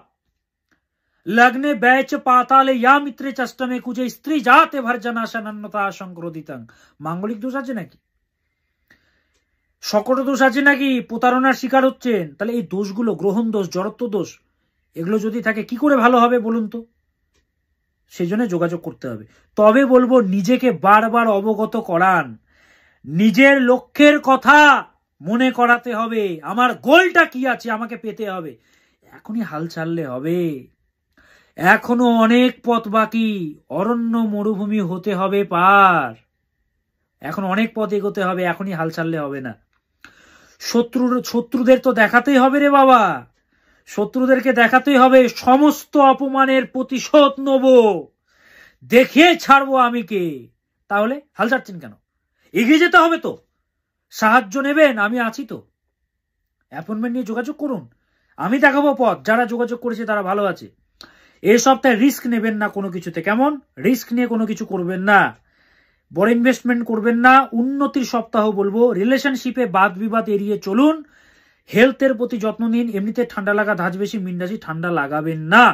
लग्ने बैच पाताले या मित्रे चष्टमे कुजे स्त्री जाते भर्जना सनन्नता संक्रोधितं। मांगलिक दोष আছে নাকি, সকট দোষ আছে নাকি, প্রতারণার শিকার হচ্ছেন? তাহলে এই দোষগুলো, গ্রহণ দোষ, জড়ত্ব দোষ, এগুলো যদি থাকে কি করে ভালো হবে বলুন তো? সেই জন্য যোগাযোগ করতে হবে। তবে বলবো নিজেকে বারবার অবগত করান, নিজের লক্ষ্যের কথা মনে করাতে হবে, আমার গোলটা কি আছে, আমাকে পেতে হবে। এখনই হাল ছাড়লে হবে? এখনো অনেক পথ বাকি, অরণ্য মরুভূমি হতে হবে পার, এখন অনেক পথ এগোতে হবে, এখনই হাল ছাড়লে হবে না। শত্রুদের তো দেখাতেই হবে রে বাবা, শত্রুদেরকে দেখাতেই হবে সমস্ত অপমানের প্রতিশোধ নেব, দেখে ছাড়বো আমি কে। তাহলে হাল ছাড়ছেন কেন? এগিয়ে যেতে হবে তো, সাহায্য নেবেন, আমি আছি তো। অ্যাপয়েন্টমেন্ট নিয়ে যোগাযোগ করুন, আমি দেখাবো পথ। যারা যোগাযোগ করেছে তারা ভালো আছে। এই সপ্তাহে রিস্ক নেবেন না কোনো কিছুতে, কেমন? রিস্ক নিয়ে কোনো কিছু করবেন না, বড় ইনভেস্টমেন্ট করবেন না। উন্নতির সপ্তাহ বলবো। রিলেশনশিপে বাদ বিবাদ এড়িয়ে চলুন, হেলথের প্রতি যত্ন নিন। এমনিতে ঠান্ডা লাগা ধাঁচ বেশি, মীন রাশি, ঠান্ডা লাগাবেন না।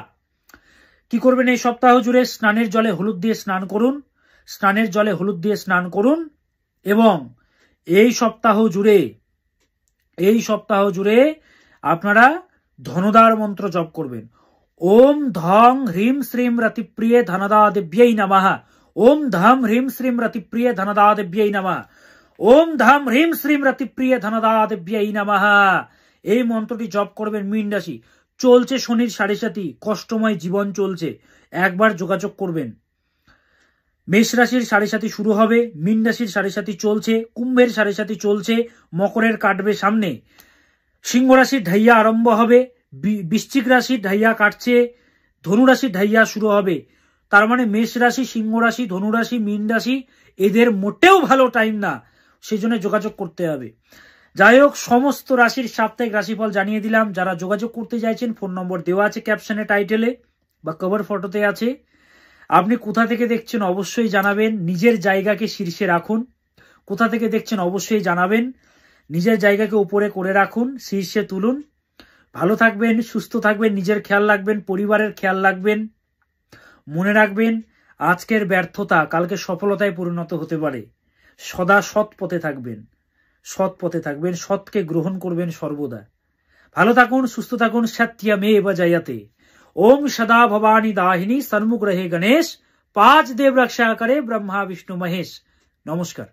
কি করবেন এই সপ্তাহ জুড়ে? স্নানের জলে হলুদ দিয়ে স্নান করুন, স্নানের জলে হলুদ দিয়ে স্নান করুন। এবং এই সপ্তাহ জুড়ে আপনারা ধনদার মন্ত্র জপ করবেন। ওম ধং হ্রিম শ্রীম রতিপ্রিয়ে ধনদা দেব্যৈ নমঃ, ওম ধম হ্রিম শ্রীম রতিপ্রিয়ে ধনদা দেব্যৈ নমঃ, ওম ধম হ্রিম শ্রীম রতিপ্রিয়ে ধনদা দেব্যৈ নমঃ। এই মন্ত্রটি জপ করবেন। মীন রাশি, চলছে শনির 7.5, কষ্টময় জীবন চলছে, একবার যোগাযোগ করবেন। মেষ রাশির 7.5 শুরু হবে, মীন রাশির 7.5 চলছে, কুম্ভের 7.5 চলছে, মকরের কাটবে সামনে, সিংহ রাশির ঢাইয়া আরম্ভ হবে, বৃশ্চিক রাশির ঢাইয়া কাটছে, ধনু রাশির ঢাইয়া শুরু হবে। তার মানে মেষ রাশি, সিংহ রাশি, ধনু রাশি, মীন রাশি এদের মোটেও ভালো টাইম না, সেই জন্য যোগাযোগ করতে হবে। যাই হোক, সমস্ত রাশির সাপ্তাহিক রাশিফল জানিয়ে দিলাম। যারা যোগাযোগ করতে চাইছেন ফোন নম্বর দেওয়া আছে ক্যাপশনে, টাইটেলে বা কভার ফটোতে আছে। আপনি কোথা থেকে দেখছেন অবশ্যই জানাবেন, নিজের জায়গাকে শীর্ষে রাখুন। কোথা থেকে দেখছেন অবশ্যই জানাবেন, নিজের জায়গাকে উপরে করে রাখুন, শীর্ষে তুলুন। ভালো থাকবেন, সুস্থ থাকবেন, নিজের খেয়াল রাখবেন, পরিবারের খেয়াল রাখবেন। মনে রাখবেন, আজকের ব্যর্থতা কালকে সফলতায় পরিণত হতে পারে। সদা সৎ পথে থাকবেন, সৎ পথে থাকবেন, সৎকে গ্রহণ করবেন সর্বদা। ভালো থাকুন, সুস্থ থাকুন। সত্যমেব জয়তে। ओम सदा भवानी दाहिनी, सन्मुख रहे गणेश, 5 देव रक्षा करे ब्रह्मा विष्णु महेश। नमस्कार।